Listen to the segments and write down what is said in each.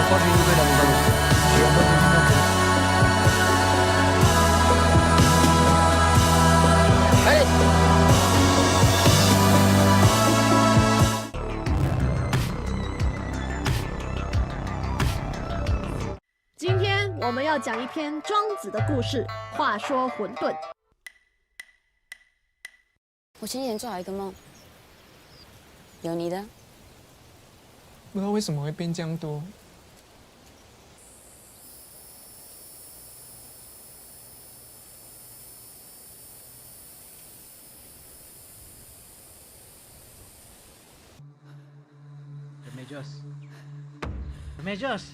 recording juga dan bagus. Yang bagus juga. Hey! 今天我们要讲一篇庄子的故事。话说混沌。我前几天做了一个梦，有你的。不知道为什么会变这样多。Remedios!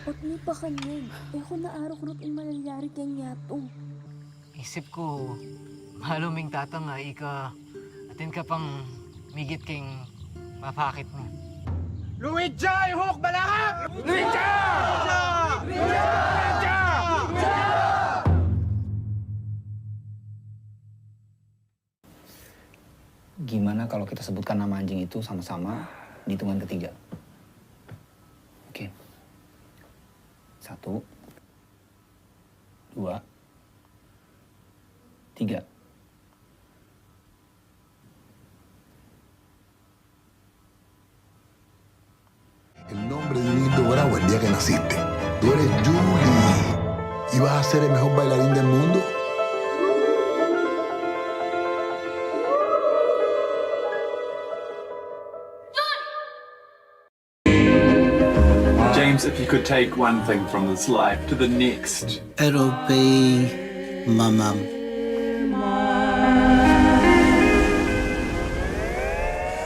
Ba't may pa kanyan? Kung naaraw-kurot ang malalyari kanya to. Isip ko, maluming tatang nga, ika, atin ka pang migit king mapakit mo. Luidja! Ihok! Balakak! Luidja! Luidja! Gimana kalau kita sebutkan nama anjing itu sama-sama di hitungan ketiga? Oke. 1, 2, 3. El nombre de un indio bravo el día que naciste. Tú eres Julie y vas a ser el mejor bailarín del mundo. James, if you could take one thing from this life to the next. It'll be my mum.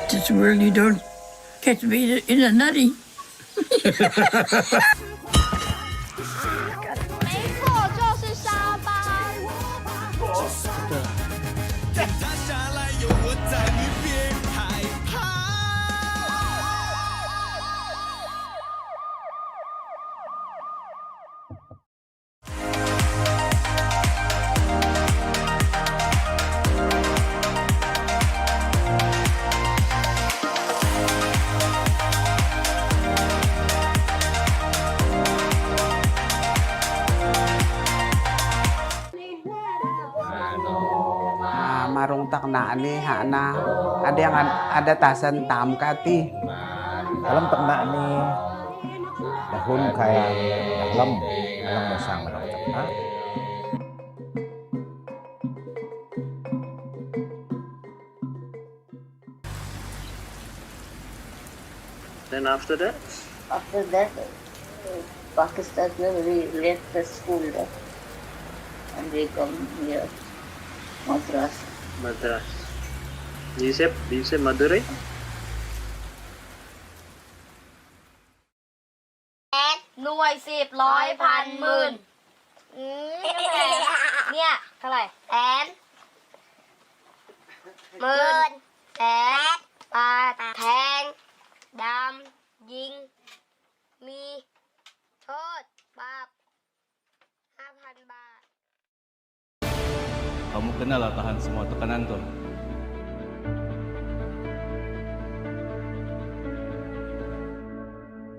This world you don't catch me in a nutty. 没错，就是沙巴。Marung tak na ni hana ada yang ada tasan tam kati alam tak na ni dahun kaya dalam masang marung tak na. Then after that, Pakistan we left the school and we come here, Madras. Madras. Do you say Madurai? Nuôi 10 ร้อยพันหมื่นเนี่ยเท่าไหร่แสนหมื่นแสนบาทแทงดำยิงมีโทษปรับ 5,000 บาท Kamu kenal lah tahan semua tekanan tuh.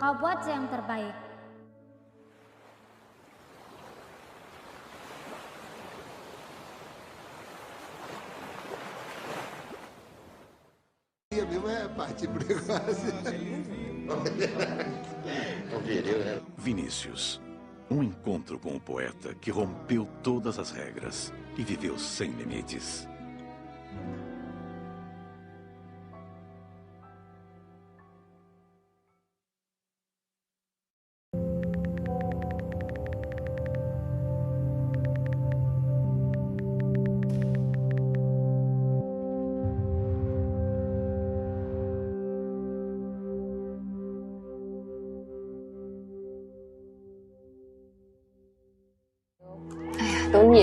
Kau buat yang terbaik. Vinícius, um encontro com o poeta que rompeu todas as regras e viveu sem limites.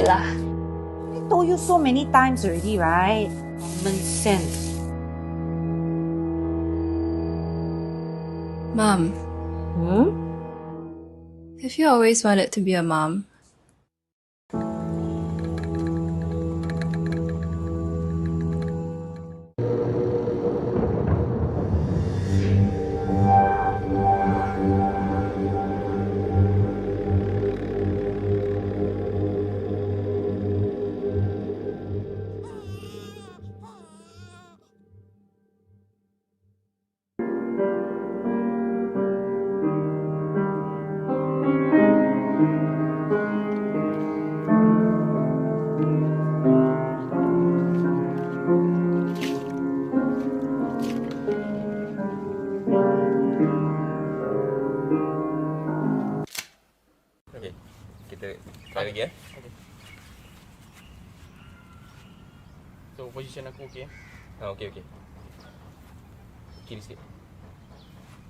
I told you so many times already, right? Common sense. Mom. Have you always wanted to be a mom? Try lagi Okay. So, position aku okay? Okay. Kiri sikit.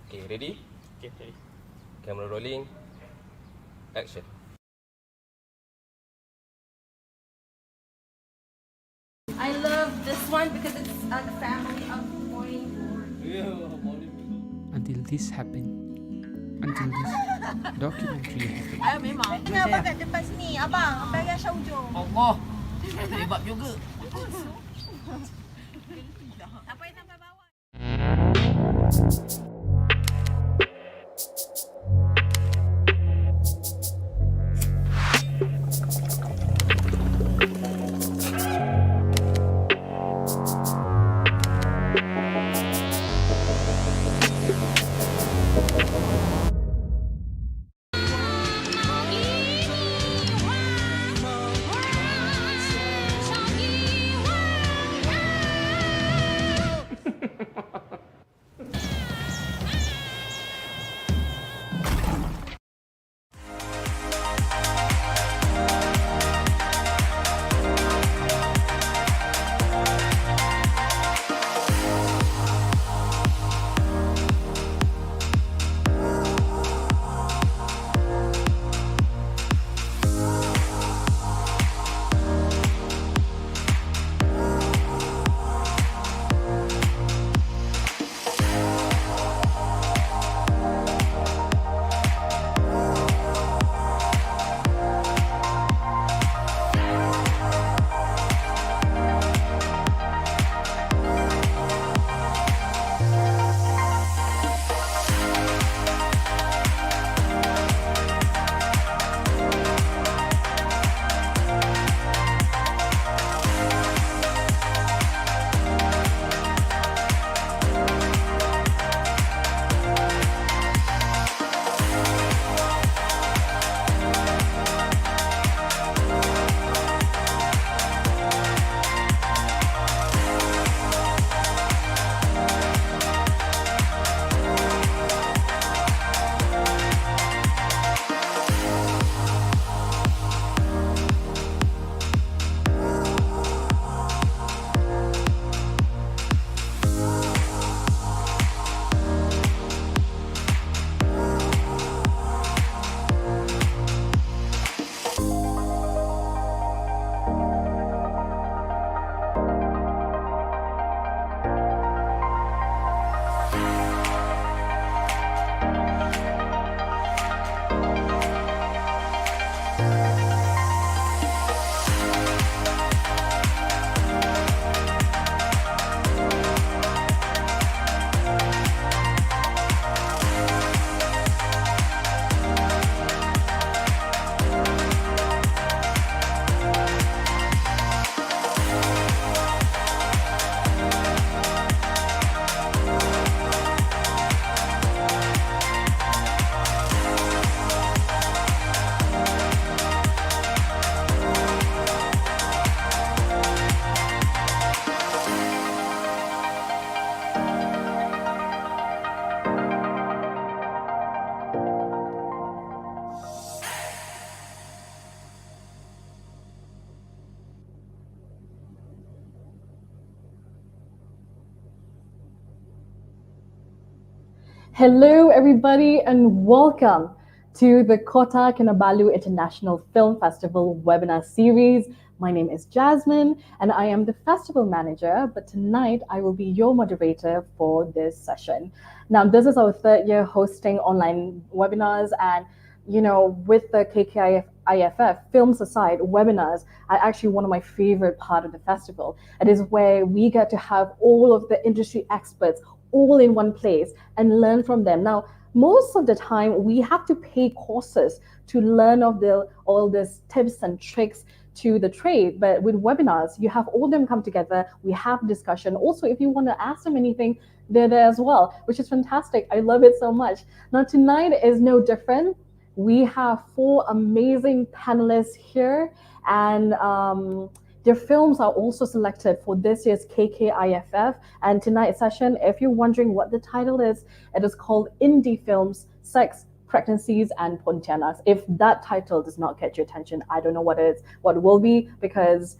Okay, ready? Okay, ready. Camera rolling. Action. I love this one because it's the family of morning Until this happened. Until this documentary happened. Ayo memang. Ini abang kat depan sini. Abang, bayar Syaujo. Allah. Hebat juga. Apa yang sampai bawah? Hello, everybody, and welcome to the Kota Kinabalu International Film Festival webinar series. My name is Jasmine, and I am the festival manager, but tonight I will be your moderator for this session. Now, this is our third year hosting online webinars, and with the KKIFF, films aside, webinars are actually one of my favorite part of the festival. It is where we get to have all of the industry experts all in one place and learn from them. Now, most of the time we have to pay courses to learn of all these tips and tricks to the trade, but with webinars, you have all of them come together, we have discussion. Also, if you want to ask them anything, they're there as well, which is fantastic. I love it so much. Now, tonight is no different. We have 4 amazing panelists here, and their films are also selected for this year's KKIFF. And tonight's session, if you're wondering what the title is, it is called Indie Films, Sex, Pregnancies and Pontianaks. If that title does not catch your attention, I don't know what will be, because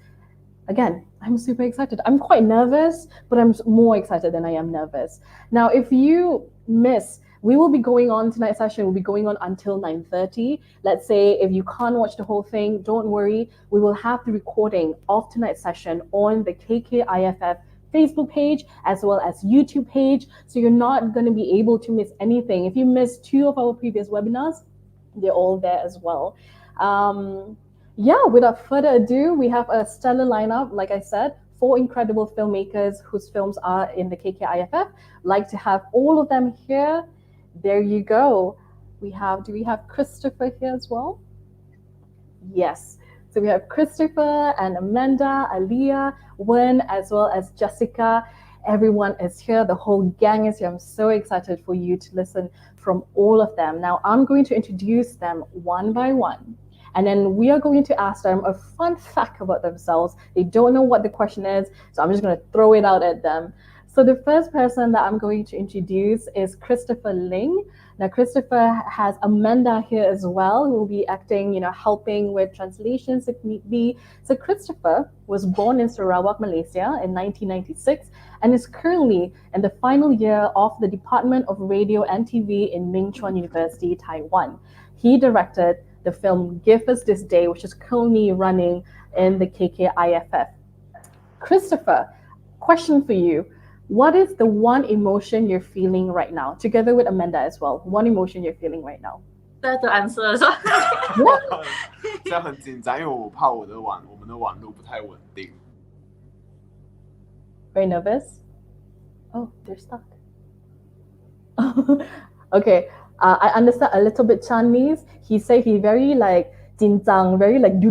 again, I'm super excited. I'm quite nervous, but I'm more excited than I am nervous. Now, if you miss, we will be going on tonight's session. Will be going on until 9:30. Let's say if you can't watch the whole thing, don't worry. We will have the recording of tonight's session on the KKIFF Facebook page as well as YouTube page. So you're not going to be able to miss anything. If you missed 2 of our previous webinars, they're all there as well. Yeah, without further ado, we have a stellar lineup. Like I said, 4 incredible filmmakers whose films are in the KKIFF. Like to have all of them here. There you go. Do we have Christopher here as well? Yes. So we have Christopher and Amanda, Aliyah, Wen, as well as Jessica. Everyone is here. The whole gang is here. I'm so excited for you to listen from all of them. Now, I'm going to introduce them one by one. And then we are going to ask them a fun fact about themselves. They don't know what the question is, so I'm just going to throw it out at them. So the first person that I'm going to introduce is Christopher Ling. Now, Christopher has Amanda here as well, who will be acting, helping with translations if need be. So Christopher was born in Sarawak, Malaysia in 1996 and is currently in the final year of the Department of Radio and TV in Ming Chuan University, Taiwan. He directed the film Give Us This Day, which is currently running in the KKIFF. Christopher, question for you. What is the one emotion you're feeling right now? Together with Amanda as well. One emotion you're feeling right now. That to answer 是吧？现在很紧张，因为我怕我们的网络不太稳定。Very nervous? Oh, they're stuck. Okay, I understand a little bit Chinese. He said he very like 紧张, very like do,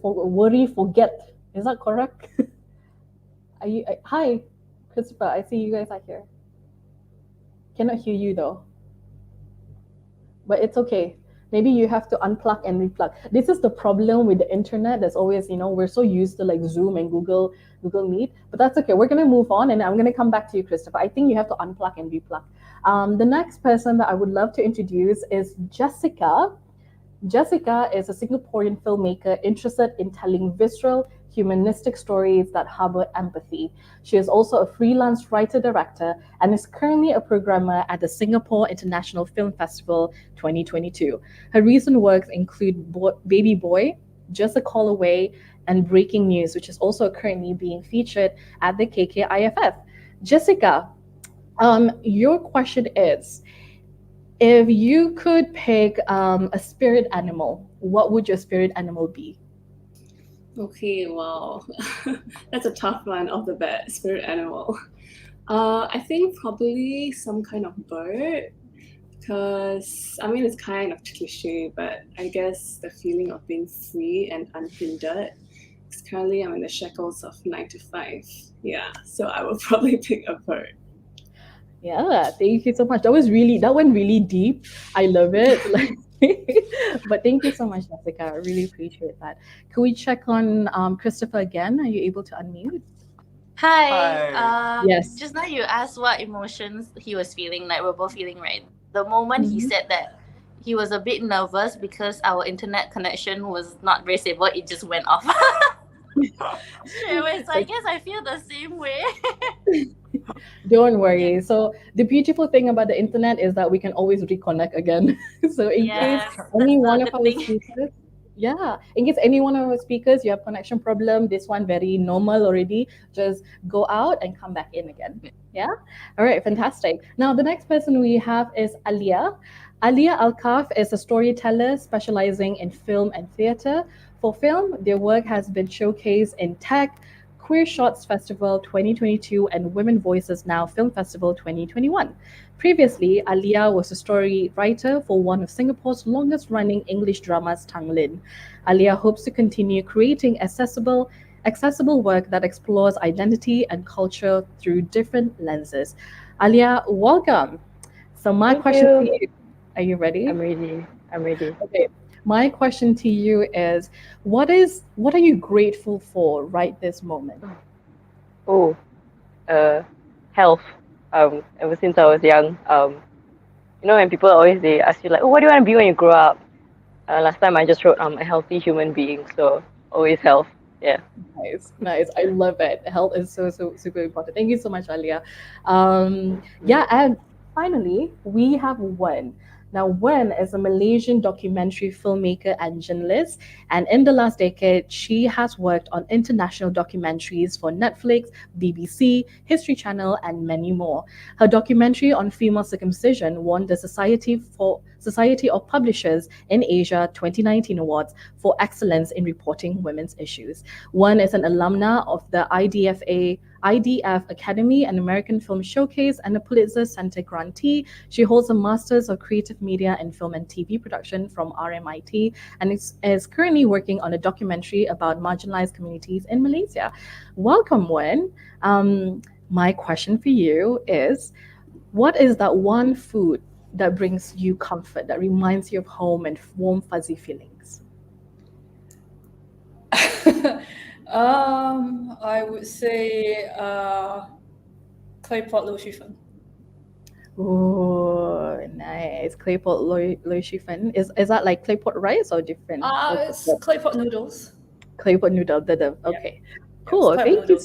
worry, forget. Is that correct? Hi, Christopher, I see you guys are here. Cannot hear you though. But it's okay. Maybe you have to unplug and replug. This is the problem with the internet. There's always, we're so used to like Zoom and Google Meet, but that's okay. We're going to move on and I'm going to come back to you, Christopher. I think you have to unplug and replug. The next person that I would love to introduce is Jessica. Jessica is a Singaporean filmmaker interested in telling visceral, humanistic stories that harbor empathy. She is also a freelance writer-director and is currently a programmer at the Singapore International Film Festival 2022. Her recent works include Baby Boy, Just a Call Away, and Breaking News, which is also currently being featured at the KKIFF. Jessica, your question is, if you could pick a spirit animal, what would your spirit animal be? Okay, wow. That's a tough one off the bat, spirit animal. I think probably some kind of bird, because, it's kind of cliche, but I guess the feeling of being free and unhindered. Because currently I'm in the shackles of 9 to 5. Yeah, so I will probably pick a bird. Yeah, thank you so much. That went really deep. I love it. But thank you so much, Jessica. I really appreciate that. Can we check on Christopher again? Are you able to unmute? Hi. Yes. Just now you asked what emotions he was feeling, like we're both feeling, right? The moment he said that he was a bit nervous because our internet connection was not very stable, it just went off. Straight away. So I guess I feel the same way. Don't worry. So the beautiful thing about the internet is that we can always reconnect again. So in case any one of our speakers, you have connection problem, this one very normal already, just go out and come back in again. Yeah. All right. Fantastic. Now the next person we have is Aliyah. Aliyah Alkaf is a storyteller specializing in film and theater. For film, their work has been showcased in Tech, Queer Shots Festival 2022 and Women Voices Now Film Festival 2021. Previously, Aliyah was a story writer for one of Singapore's longest-running English dramas, Tang Lin. Aliyah hopes to continue creating accessible work that explores identity and culture through different lenses. Aliyah, welcome. So my question to you, are you ready? I'm ready. Okay. My question to you is, what are you grateful for right this moment? Health. Ever since I was young, You know, when people always they ask you like, oh, what do you want to be when you grow up? Last time I just wrote a healthy human being, so always health. Yeah. Nice, nice. I love it. Health is so super important. Thank you so much, Alia. Yeah, and finally we have Wen. Now, Wen is a Malaysian documentary filmmaker and journalist, and in the last decade, she has worked on international documentaries for Netflix, BBC, History Channel, and many more. Her documentary on female circumcision won the Society of Publishers in Asia 2019 Awards for excellence in reporting women's issues. One is an alumna of the IDF Academy and American Film Showcase and a Pulitzer Center grantee. She holds a Master's of Creative Media and Film and TV Production from RMIT and is currently working on a documentary about marginalized communities in Malaysia. Welcome, Wen. My question for you is, what is that one food that brings you comfort, that reminds you of home and warm, fuzzy feelings? I would say claypot lo shifen. Oh, nice. Claypot loy shifen. Is that like claypot rice or different? It's claypot noodles. Claypot noodle. Okay. Cool. Thank you.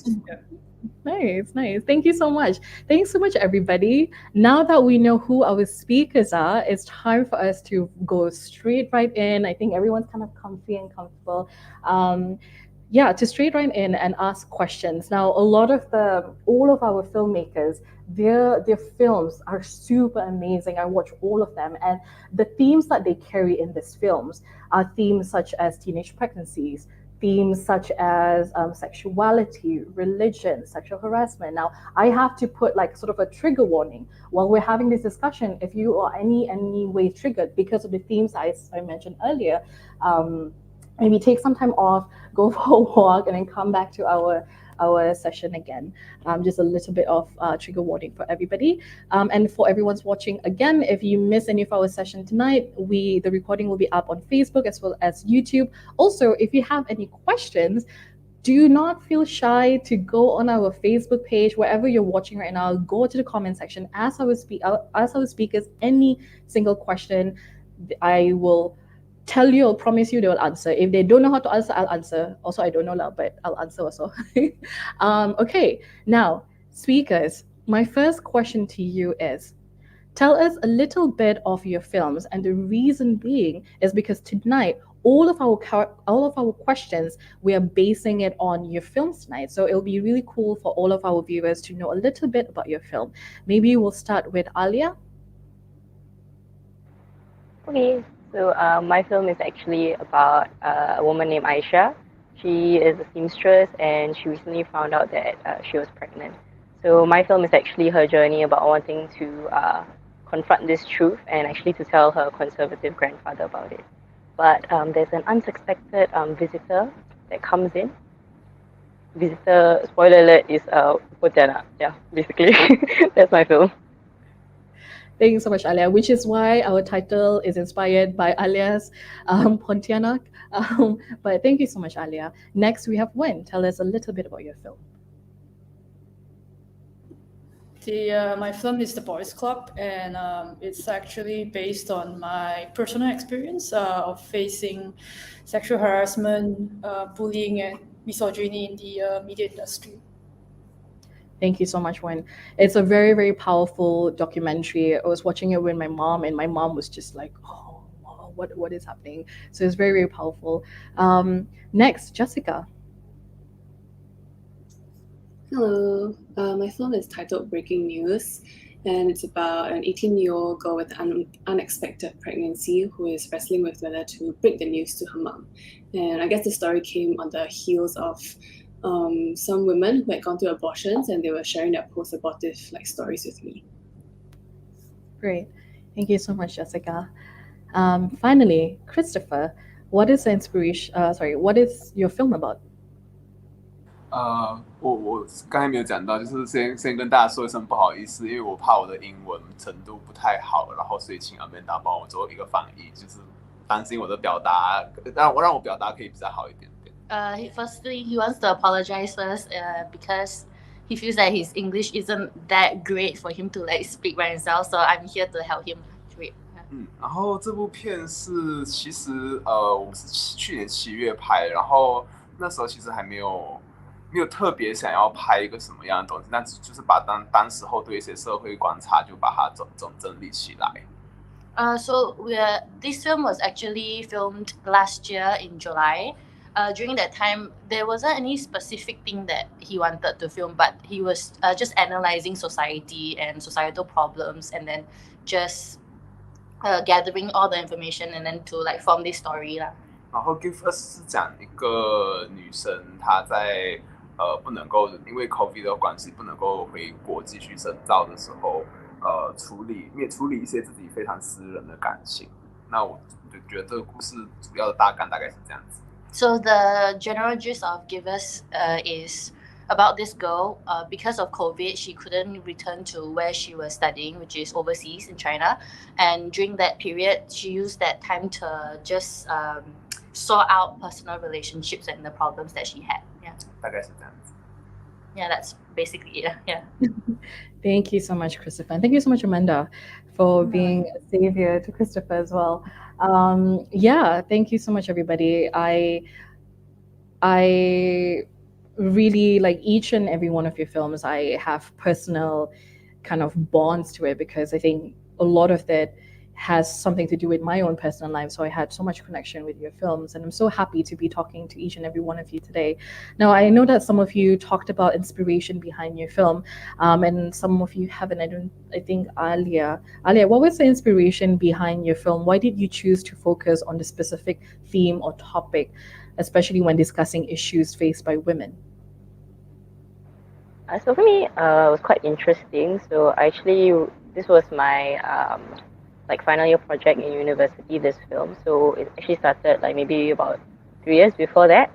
Nice, nice. Thank you so much. Thanks so much, everybody. Now that we know who our speakers are, it's time for us to go straight right in. I think everyone's kind of comfy and comfortable. To straight right in and ask questions. Now, all of our filmmakers, their films are super amazing. I watch all of them, and the themes that they carry in these films are themes such as teenage pregnancies, themes such as sexuality, religion, sexual harassment. Now, I have to put like sort of a trigger warning while we're having this discussion. If you are any way triggered because of the themes I mentioned earlier, maybe take some time off, go for a walk, and then come back to our session again. Just a little bit of trigger warning for everybody. And for everyone's watching again, if you miss any of our session tonight, the recording will be up on Facebook as well as YouTube. Also, if you have any questions, do not feel shy to go on our Facebook page, wherever you're watching right now. Go to the comment section, ask our speakers any single question. I will tell you, I'll promise you they will answer. If they don't know how to answer, I'll answer. Also, I don't know, but I'll answer also. Okay, now, speakers, my first question to you is, tell us a little bit of your films, and the reason being is because tonight, all of our questions, we are basing it on your films tonight. So it'll be really cool for all of our viewers to know a little bit about your film. Maybe we'll start with Alia. Okay. So my film is actually about a woman named Aisha. She is a seamstress, and she recently found out that she was pregnant. So my film is actually her journey about wanting to confront this truth and actually to tell her conservative grandfather about it. But there's an unsuspected visitor that comes in. Visitor, spoiler alert, is Pontianaks. Yeah, basically. That's my film. Thank you so much, Alia, which is why our title is inspired by Alia's Pontianak. But thank you so much, Alia. Next, we have Wen. Tell us a little bit about your film. My film is The Boys Club, and it's actually based on my personal experience of facing sexual harassment, bullying, and misogyny in the media industry. Thank you so much, Wen. It's a very, very powerful documentary. I was watching it with my mom, and my mom was just like, oh, what is happening? So it's very, very powerful. Next, Jessica. Hello, my film is titled Breaking News, and it's about an 18-year-old girl with an unexpected pregnancy who is wrestling with whether to break the news to her mom. And I guess the story came on the heels of some women who had gone through abortions, and they were sharing their post-abortive stories with me. Great, thank you so much, Jessica. Finally, Christopher, what is the inspiration? What is your film about? 我刚才没有讲到，就是先跟大家说一声不好意思，因为我怕我的英文程度不太好，然后所以请 Amanda 帮我做一个翻译，就是担心我的表达，让我表达可以比较好一点点。Firstly, he wants to apologize first because he feels that his English isn't that great for him to speak by himself. So I'm here to help him 然后这部片是其实我们是去年7月拍，然后那时候其实还没有特别想要拍一个什么样的东西，那就是把当时候对一些社会观察就把它总整理起来。So this film was actually filmed last year in July. During that time, there wasn't any specific thing that he wanted to film, but he was just analyzing society and societal problems, and then just gathering all the information, and then to like form this story lah. 然后 Give Us 是讲一个女生，她在不能够因为 COVID 的关系不能够回国继续深造的时候，处理一些自己非常私人的感情。那我就觉得这个故事主要的大纲大概是这样子。So the general gist of Give Us is about this girl. Because of COVID, she couldn't return to where she was studying, which is overseas in China. And during that period, she used that time to just sort out personal relationships and the problems that she had. Yeah. 大概是这样子。Yeah, that's basically it. Yeah. Thank you so much, Christopher. And thank you so much, Amanda, for being a savior to Christopher as well. Yeah, thank you so much, everybody. I really like each and every one of your films. I have personal kind of bonds to it because I think a lot of that has something to do with my own personal life. So I had so much connection with your films, and I'm so happy to be talking to each and every one of you today. Now, I know that some of you talked about inspiration behind your film, and some of you haven't. I think Alia, what was the inspiration behind your film? Why did you choose to focus on the specific theme or topic, especially when discussing issues faced by women? So for me, it was quite interesting. So this was my final year project in university, this film. So it actually started like maybe about 3 years before that.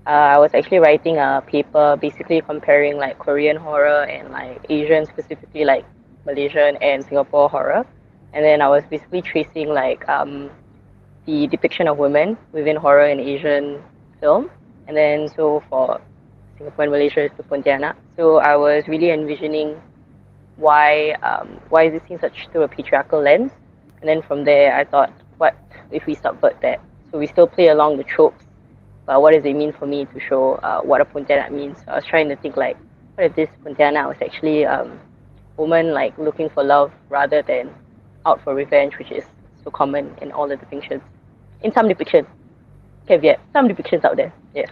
I was actually writing a paper basically comparing like Korean horror and like Asian, specifically like Malaysian and Singapore horror. And then I was basically tracing like the depiction of women within horror and Asian film. And then so for Singapore and Malaysia is the Pontianaks. So I was really envisioning why is this seen such through a patriarchal lens? And then from there, I thought, what if we subvert that? So we still play along the tropes, but what does it mean for me to show what a Pontianak means? So I was trying to think like, what if this Pontianak was actually a woman like looking for love rather than out for revenge, which is so common in all the depictions. In some depictions, caveat, some depictions out there, yeah.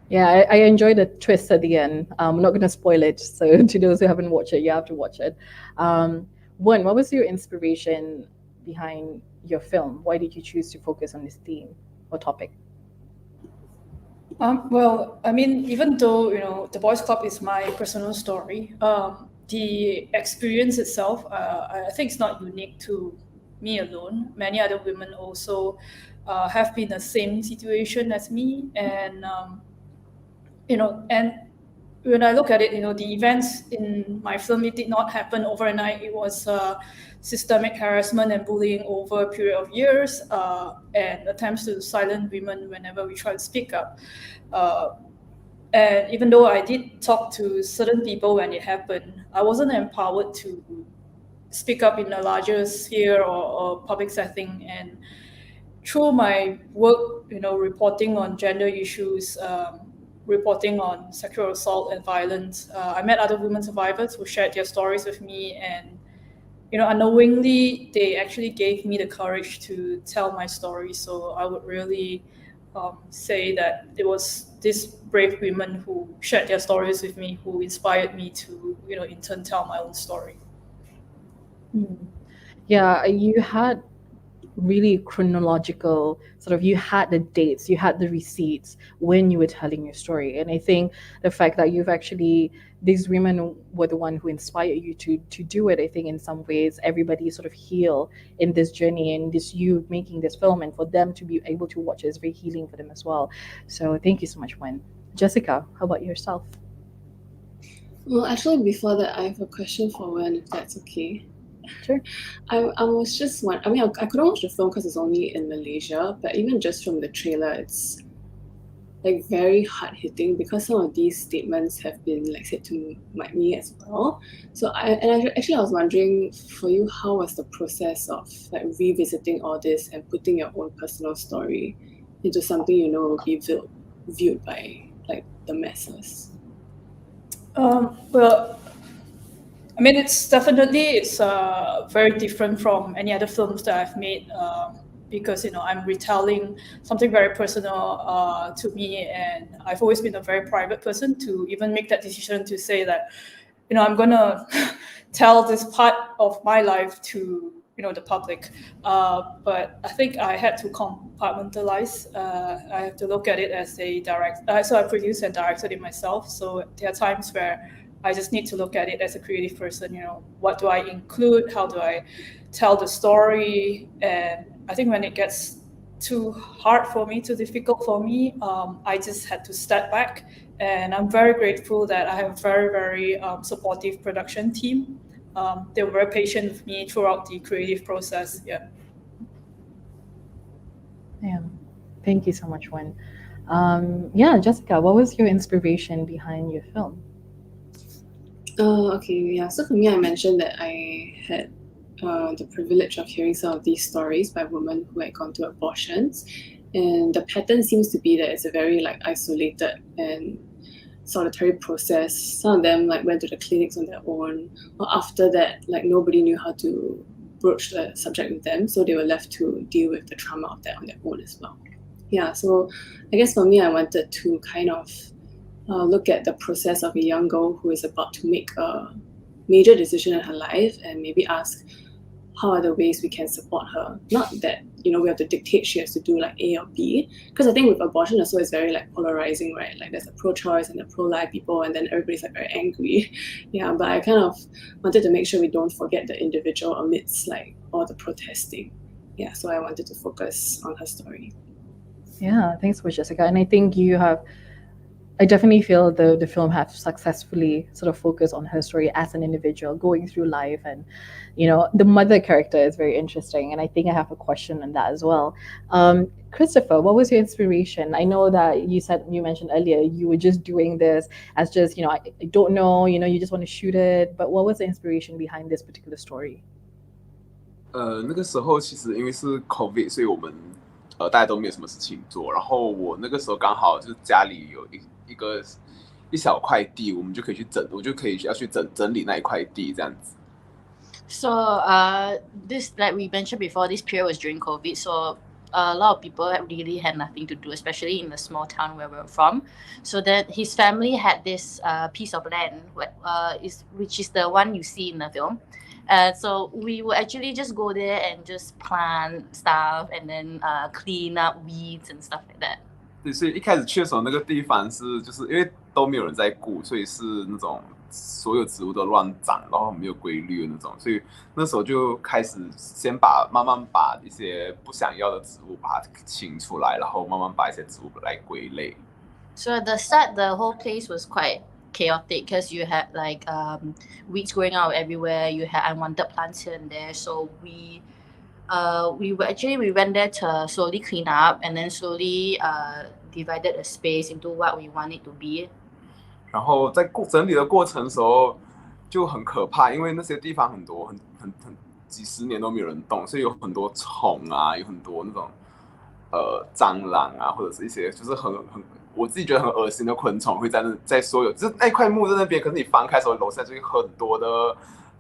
Yeah, I enjoyed the twist at the end. I'm not going to spoil it. So to those who haven't watched it, you have to watch it. One, what was your inspiration behind your film? Why did you choose to focus on this theme or topic? Well, I mean, even though, The Boys Club is my personal story, the experience itself, I think it's not unique to me alone. Many other women also have been in the same situation as me. And, and when I look at it, the events in my film, it did not happen overnight. It was systemic harassment and bullying over a period of years, and attempts to silence women whenever we try to speak up. And even though I did talk to certain people when it happened, I wasn't empowered to speak up in a larger sphere or public setting. And through my work, reporting on gender issues, reporting on sexual assault and violence, I met other women survivors who shared their stories with me, and unknowingly they actually gave me the courage to tell my story. So I would really say that it was these brave women who shared their stories with me who inspired me to in turn tell my own story. Yeah, you had really chronological you had the dates, you had the receipts when you were telling your story. And I think the fact that you've actually, these women were the one who inspired you to do it. I think in some ways everybody sort of heal in this journey, and this you making this film, and for them to be able to watch it is very healing for them as well. So thank you so much, Wen. Jessica, how about yourself? Well, actually, before that, I have a question for Wen, if that's okay. Sure. I was just wondering, I couldn't watch the film because it's only in Malaysia, but even just from the trailer, it's like very hard hitting because some of these statements have been like said to me as well. So I was wondering for you, how was the process of like revisiting all this and putting your own personal story into something you know will be viewed by like the masses? Well, I mean, it's very different from any other films that I've made, because I'm retelling something very personal to me, and I've always been a very private person to even make that decision to say that I'm gonna tell this part of my life to the public. But I think I had to compartmentalize. I have to look at it as a so I produced and directed it myself. So there are times where I just need to look at it as a creative person. What do I include? How do I tell the story? And I think when it gets too hard for me, too difficult for me, I just had to step back. And I'm very grateful that I have a very, very supportive production team. They were very patient with me throughout the creative process. Yeah. Yeah. Thank you so much, Wen. Yeah, Jessica, what was your inspiration behind your film? Okay, yeah. So for me, I mentioned that I had the privilege of hearing some of these stories by women who had gone through abortions, and the pattern seems to be that it's a very like isolated and solitary process. Some of them like went to the clinics on their own, or after that, like nobody knew how to broach the subject with them, so they were left to deal with the trauma of that on their own as well. Yeah, so I guess for me, I wanted to kind of look at the process of a young girl who is about to make a major decision in her life and maybe ask how are the ways we can support her. Not that we have to dictate she has to do like A or B, because I think with abortion also it's very like polarizing, right? Like there's the pro-choice and the pro-life people, and then everybody's like very angry. Yeah, but I kind of wanted to make sure we don't forget the individual amidst like all the protesting. Yeah, so I wanted to focus on her story. Yeah, thanks so much, Jessica. And I think I definitely feel the film has successfully sort of focused on her story as an individual going through life, and the mother character is very interesting, and I think I have a question on that as well. Christopher, what was your inspiration? I know that you mentioned earlier you were just doing this as just I don't know, you just want to shoot it, but what was the inspiration behind this particular story? 那个时候其实因为是 COVID， 所以我们大家都没有什么事情做，然后我那个时候刚好就是家里有一小块地，我就可以去整理那一块地这样子。So this, like we mentioned before, this period was during COVID, so a lot of people really had nothing to do, especially in the small town where we're from. So that his family had this piece of land, which is the one you see in the film. So we would actually just go there and just plant stuff and then clean up weeds and stuff like that. 对，所以一开始去的时候，那个地方就是因为都没有人在顾，所以是那种所有植物都乱长，然后没有规律的那种，所以那时候就开始慢慢把一些不想要的植物把它清出来，然后慢慢把一些植物来归类。So at the start, the whole place was quite chaotic because you had like weeds growing out everywhere. You had unwanted plants here and there. So we went there to slowly clean up and then slowly divided the space into what we want it to be. 然后在整理的过程的时候就很可怕，因为那些地方很多很几十年都没有人动，所以有很多虫啊，有很多那种蟑螂啊，或者是一些就是我自己觉得很恶心的昆虫会在所有就是那块木在那边，可是你翻开的时候楼下就会很多的，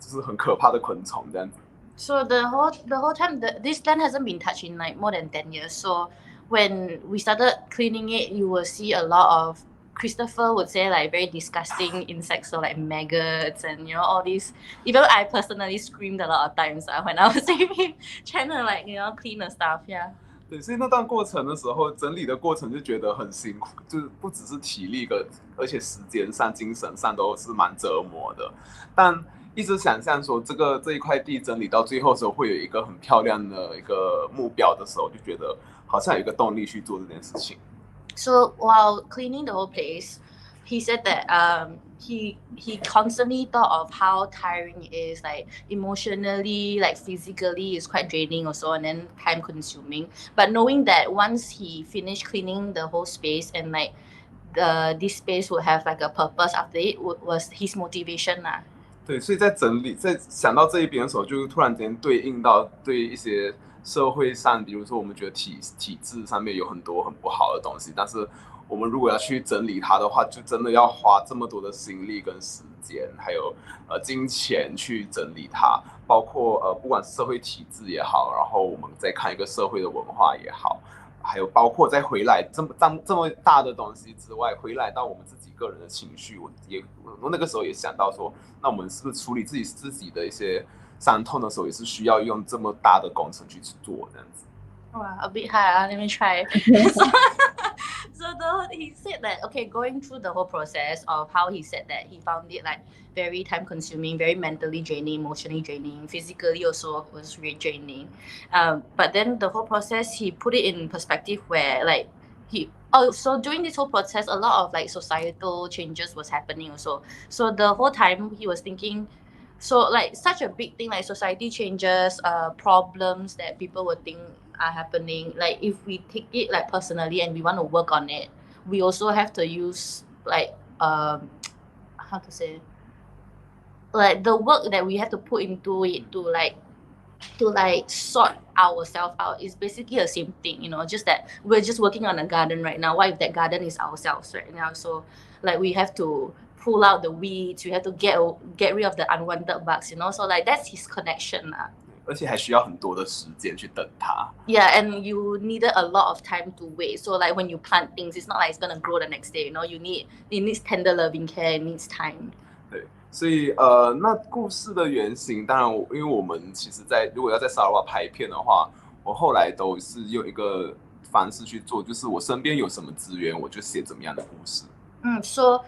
就是很可怕的昆虫这样子。So the whole time, this land hasn't been touched in like more than 10 years. So when we started cleaning it, you will see a lot of, Christopher would say, like very disgusting insects, so like maggots and all these. Even I personally screamed a lot of times when I was trying to like clean the stuff. Yeah. 对，所以那段过程的时候，整理的过程就觉得很辛苦，就是不只是体力而且时间上、精神上都是蛮折磨的。但一直想象说这一块地整理到最后的时候会有一个很漂亮的一个目标的时候，就觉得好像有一个动力去做这件事情。So while cleaning the whole place, he said that he constantly thought of how tiring it is, like emotionally, like physically, it's quite draining also, and then time consuming. But knowing that once he finished cleaning the whole space and like this space would have like a purpose after it was his motivation lah. 对，所以在整理，在想到这一边的时候，就突然间对应到对一些社会上，比如说我们觉得体制上面有很多很不好的东西，但是我们如果要去整理它的话，就真的要花这么多的心力跟时间，还有金钱去整理它，包括不管是社会体制也好，然后我们再看一个社会的文化也好，还有包括再回来这么大的东西之外，回来到我们自己个人的情绪，我那个时候也想到说，那我们是不是处理自己的一些伤痛的时候，也是需要用这么大的工程去做这样子。Wow, a bit hard. Let me try. He said that, okay, going through the whole process of how he said that he found it like very time consuming, very mentally draining, emotionally draining, physically also was very draining. But then the whole process, he put it in perspective where like so during this whole process, a lot of like societal changes was happening also. So the whole time he was thinking, so like such a big thing like society changes, problems that people would think are happening, like if we take it like personally and we want to work on it, we also have to use like how to say, like the work that we have to put into it to sort ourselves out is basically the same thing, you know, just that we're just working on a garden right now. What if that garden is ourselves right now? So like we have to pull out the weeds, we have to get rid of the unwanted bugs, you know, so like that's his connection. 而且还需要很多的时间去等它。Yeah, and you needed a lot of time to wait. So like when you plant things, it's not like it's gonna grow the next day. You know, it needs tender loving care, it needs time. 对，所以那故事的原型，当然因为我们其实如果要在沙拉瓦拍片的话，我后来都是用一个方式去做，就是我身边有什么资源，我就写怎么样的故事。So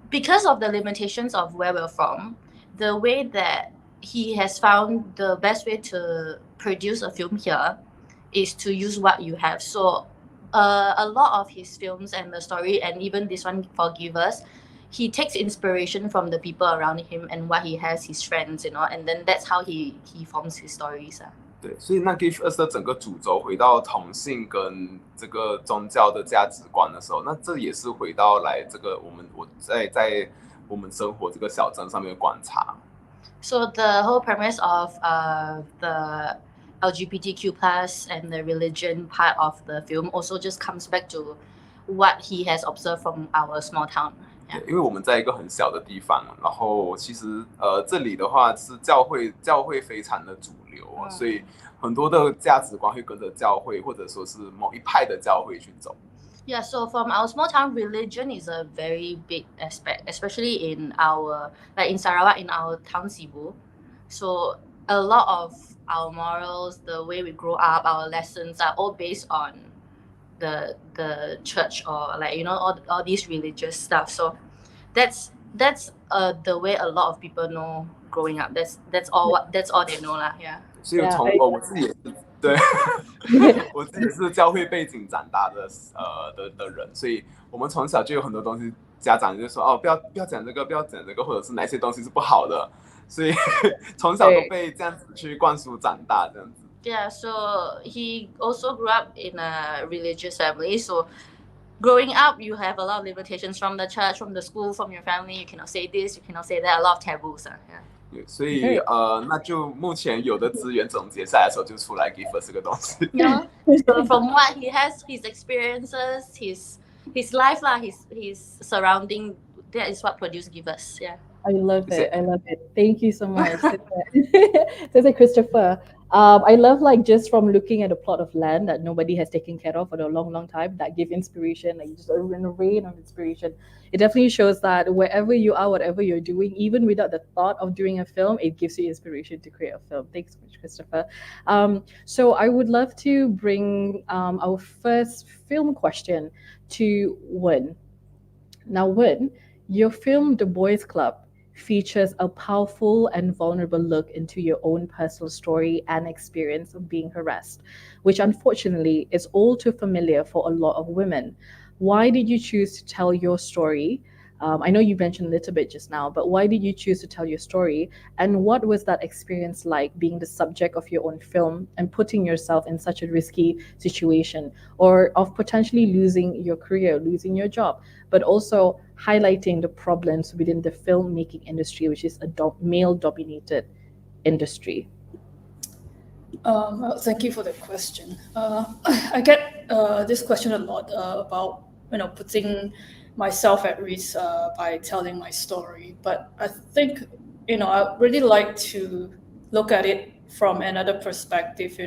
because of the limitations of where we're from, the way that he has found the best way to produce a film here is to use what you have. So a lot of his films and the story, and even this one, Forgive Us, he takes inspiration from the people around him and what he has, his friends, you know, and then that's how he forms his stories. 对，所以那 Give Us 的整个主轴回到同性跟这个宗教的价值观的时候，那这也是回到来这个我在我们生活这个小镇上面的观察。So the whole premise of the LGBTQ+ and the religion part of the film also just comes back to what he has observed from our small town. 因为我们在一个很小的地方，然后其实这里的话是教会非常的主流，所以很多的价值观会跟着教会或者说是某一派的教会去走。Yeah, so from our small town, religion is a very big aspect, especially in our, like in Sarawak, in our town Cebu. So a lot of our morals, the way we grow up, our lessons are all based on the church or like, you know, all these religious stuff. So that's the way a lot of people know growing up. That's all they know lah. Yeah. 所以从我自己也是对，我自己是教会背景长大的人，所以我们从小就有很多东西，家长就说不要讲这个，不要讲这个，或者是哪些东西是不好的，所以从小都被这样子去灌输长大这样子。Yeah, so he also grew up in a religious family. So growing up, you have a lot of limitations from the church, from the school, from your family. You cannot say this, you cannot say that. A lot of taboos. Yeah. 所以那就目前有的资源总结下来的时候，就出来 Give Us 这个东西。Yeah. So from what he has, his experiences, his life lah, his surrounding, that is what produced Give Us. Yeah. I love it. I love it. Thank you so much. Says Christopher. I love like just from looking at a plot of land that nobody has taken care of for a long, long time, that give inspiration, like just a rain of inspiration. It definitely shows that wherever you are, whatever you're doing, even without the thought of doing a film, it gives you inspiration to create a film. Thanks so much, Christopher. So I would love to bring our first film question to Wen. Now, Wen, your film The Boys Club features a powerful and vulnerable look into your own personal story and experience of being harassed, which unfortunately is all too familiar for a lot of women. Why did you choose to tell your story I know you mentioned a little bit just now, but why did you choose to tell your story? And what was that experience like, being the subject of your own film and putting yourself in such a risky situation, or of potentially losing your career, losing your job, but also highlighting the problems within the filmmaking industry, which is a male-dominated industry? Well, thank you for the question. I get this question a lot about putting myself at risk by telling my story. But I think I really like to look at it from another perspective.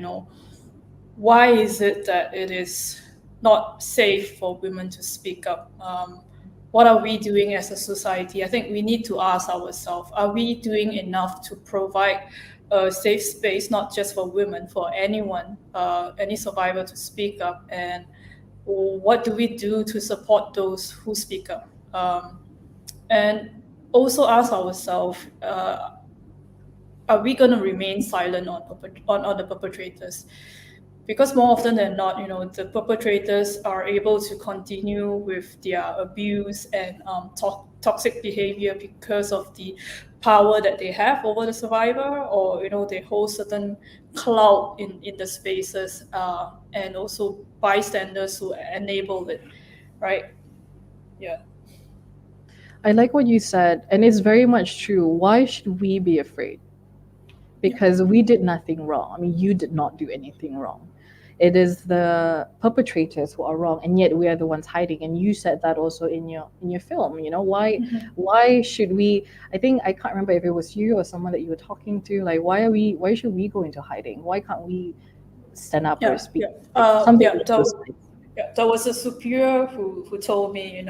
Why is it that it is not safe for women to speak up? What are we doing as a society? I think we need to ask ourselves, are we doing enough to provide a safe space, not just for women, for anyone, any survivor to speak up? And what do we do to support those who speak up? And also ask ourselves, are we going to remain silent on the perpetrators? Because more often than not, the perpetrators are able to continue with their abuse and toxic behavior because of the power that they have over the survivor, or they hold certain clout in the spaces, and also bystanders who enable it, right? Yeah. I like what you said, and it's very much true. Why should we be afraid? Because we did nothing wrong. I mean, you did not do anything wrong. It is the perpetrators who are wrong, and yet we are the ones hiding. And you said that also in your film. Why should we? I think I can't remember if it was you or someone that you were talking to. Like, why should we go into hiding? Why can't we stand up or speak? There was a superior who told me,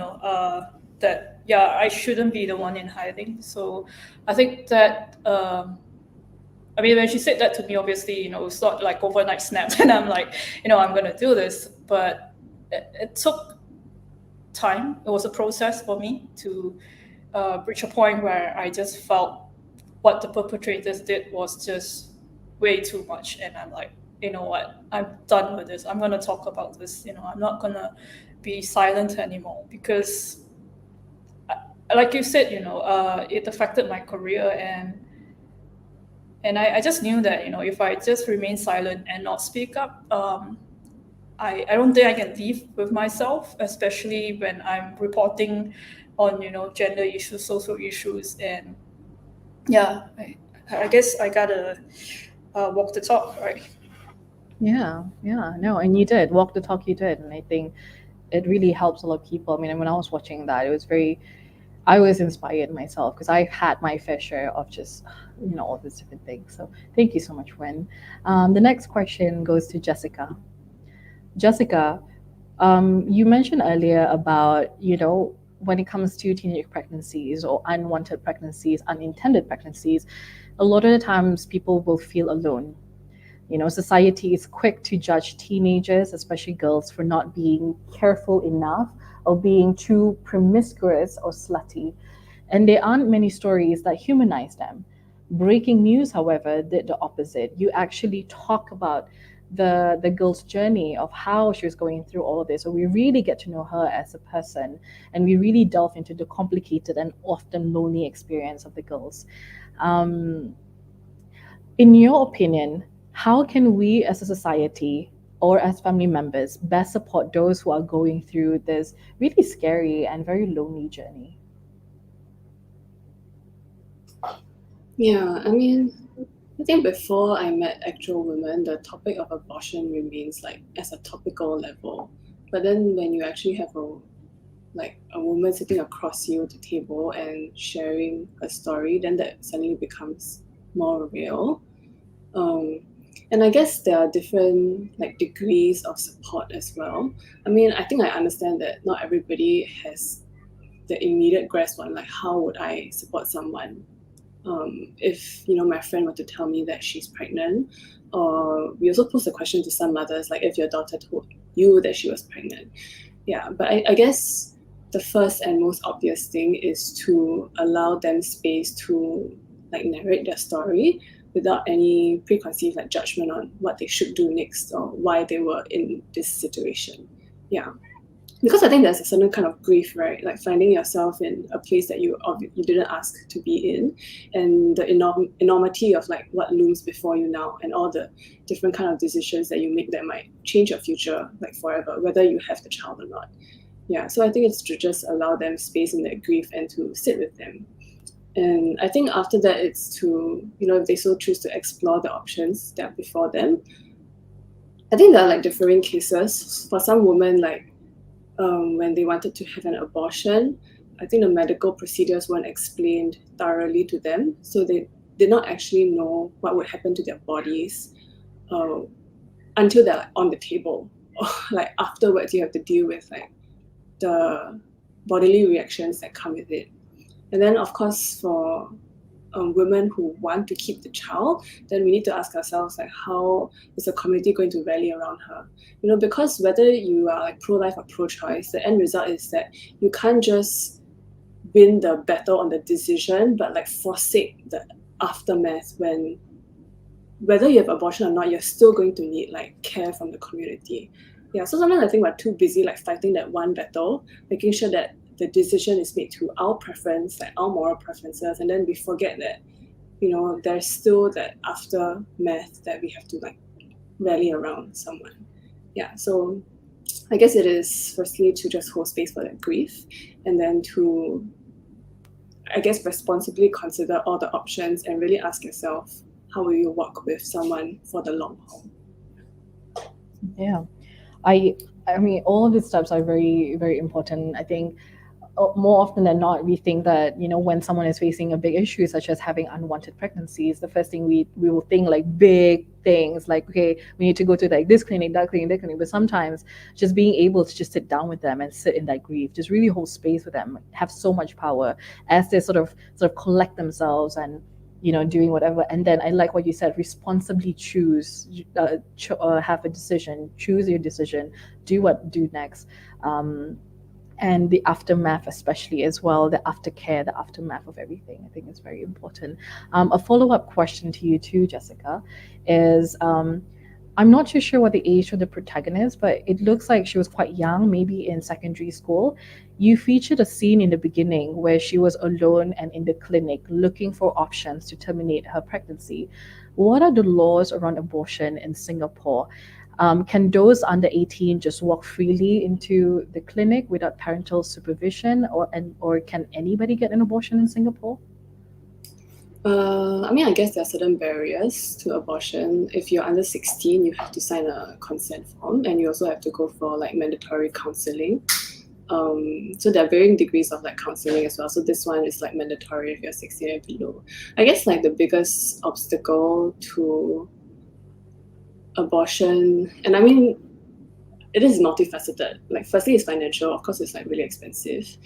that I shouldn't be the one in hiding. So I think that I mean, when she said that to me, obviously, it's not like overnight snap, and I'm like, I'm gonna do this. But it took time. It was a process for me to reach a point where I just felt what the perpetrators did was just way too much, and I'm like, you know what? I'm done with this. I'm gonna talk about this. I'm not gonna be silent anymore, because, like you said, it affected my career, and I just knew that, if I just remain silent and not speak up, I don't think I can live with myself, especially when I'm reporting on, gender issues, social issues. And I guess I gotta walk the talk, right? Yeah, no, and you did walk the talk. You did, and I think it really helps a lot of people. I mean, when I was watching that, I was inspired myself, because I've had my fair share of just, all these different things. So thank you so much, Wen. The next question goes to Jessica. Jessica, you mentioned earlier about, when it comes to teenage pregnancies or unwanted pregnancies, unintended pregnancies, a lot of the times people will feel alone. Society is quick to judge teenagers, especially girls, for not being careful enough or being too promiscuous or slutty. And there aren't many stories that humanize them. Breaking News, however, did the opposite. You actually talk about the girl's journey of how she was going through all of this. So we really get to know her as a person, and we really delve into the complicated and often lonely experience of the girls. In your opinion, how can we as a society or as family members best support those who are going through this really scary and very lonely journey? Yeah, I mean, I think before I met actual women, the topic of abortion remains like as a topical level. But then when you actually have a woman sitting across you at the table and sharing a story, then that suddenly becomes more real. And I guess there are different degrees of support as well. I mean, I think I understand that not everybody has the immediate grasp on how would I support someone if my friend were to tell me that she's pregnant. Or we also pose the question to some mothers, like if your daughter told you that she was pregnant. Yeah, but I guess the first and most obvious thing is to allow them space to narrate their story without any preconceived judgment on what they should do next or why they were in this situation. Yeah. because I think there's a certain kind of grief, right? Like finding yourself in a place that you didn't ask to be in, and the enormity of like what looms before you now, and all the different kind of decisions that you make that might change your future like forever, whether you have the child or not. Yeah, so I think it's to just allow them space in that grief and to sit with them. And I think after that, it's to, if they so choose to explore the options that are before them. I think there are like differing cases. For some women, like when they wanted to have an abortion, I think the medical procedures weren't explained thoroughly to them. So they did not actually know what would happen to their bodies until they're on the table. Or like afterwards, you have to deal with like the bodily reactions that come with it. And then, of course, for women who want to keep the child, then we need to ask ourselves, like, how is the community going to rally around her? Because whether you are like pro-life or pro-choice, the end result is that you can't just win the battle on the decision, but like forsake the aftermath when, whether you have abortion or not, you're still going to need like care from the community. Yeah, so sometimes I think we're too busy like fighting that one battle, making sure that the decision is made to our preference, like our moral preferences, and then we forget that, there's still that aftermath that we have to like rally around someone. Yeah, so I guess it is firstly to just hold space for that grief, and then to, I guess, responsibly consider all the options and really ask yourself, how will you walk with someone for the long haul? Yeah, I mean, all of these steps are very, very important. I think more often than not, we think that, when someone is facing a big issue, such as having unwanted pregnancies, the first thing we will think like big things, like, okay, we need to go to like this clinic, that clinic, that clinic. But sometimes just being able to just sit down with them and sit in that grief, just really hold space with them, have so much power as they sort of collect themselves and, doing whatever. And then I like what you said, responsibly choose, have a decision, choose your decision, do next. And the aftermath, especially as well, the aftercare, the aftermath of everything, I think is very important. A follow-up question to you too, Jessica, is I'm not too sure what the age of the protagonist, but it looks like she was quite young, maybe in secondary school. You featured a scene in the beginning where she was alone and in the clinic looking for options to terminate her pregnancy. What are the laws around abortion in Singapore? Can those under 18 just walk freely into the clinic without parental supervision, or can anybody get an abortion in Singapore? I guess there are certain barriers to abortion. If you're under 16, you have to sign a consent form, and you also have to go for like mandatory counseling. So there are varying degrees of like counseling as well. So this one is like mandatory if you're 16 and below. I guess like the biggest obstacle to abortion, and it is multifaceted. Like firstly, it's financial. Of course, it's like really expensive.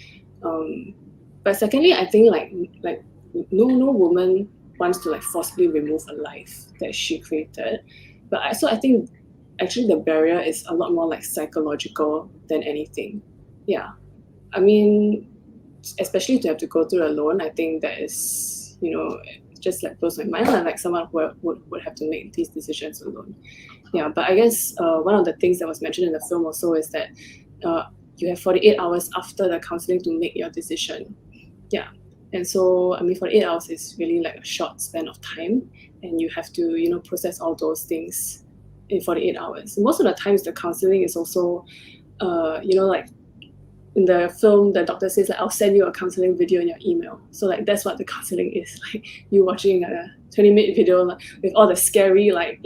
But secondly, I think like no woman wants to like forcibly remove a life that she created. But I think actually the barrier is a lot more like psychological than anything. Yeah, especially to have to go through alone, I think that is, just like blows my mind, like someone who would have to make these decisions alone. Yeah, but I guess one of the things that was mentioned in the film also is that you have 48 hours after the counseling to make your decision. Yeah, and so 48 hours is really like a short span of time, and you have to process all those things in 48 hours. Most of the times the counseling is also like in the film, the doctor says like, I'll send you a counseling video in your email. So like that's what the counseling is, like you watching a 20-minute video like, with all the scary like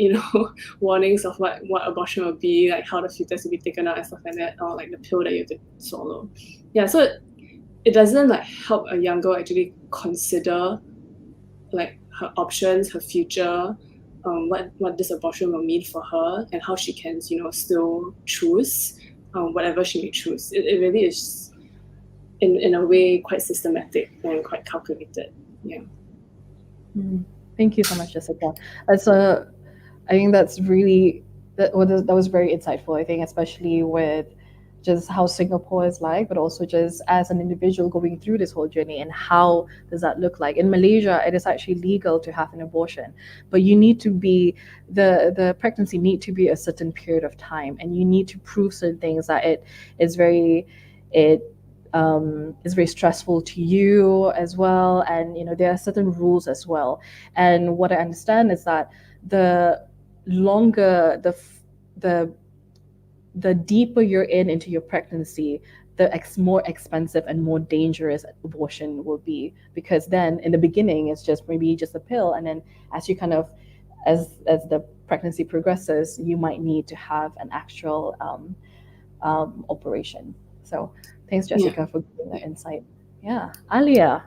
warnings of what abortion will be, like how the fetus will be taken out and stuff like that, or like the pill that you have to swallow. Yeah, so it doesn't like help a young girl actually consider like her options, her future, what this abortion will mean for her, and how she can still choose whatever she may choose. It really is in a way quite systematic and quite calculated. Yeah. Thank you so much, Jessica. I think that's really that was very insightful. I think especially with just how Singapore is like, but also just as an individual going through this whole journey and how does that look like. In Malaysia, it is actually legal to have an abortion, but you need to be the pregnancy need to be a certain period of time, and you need to prove certain things that it is very is very stressful to you as well, and there are certain rules as well. And what I understand is that the longer the deeper you're into your pregnancy, the more expensive and more dangerous abortion will be, because then in the beginning it's just maybe just a pill, and then as you kind of as the pregnancy progresses, you might need to have an actual operation. So thanks, Jessica, for giving that insight. Yeah, Alia.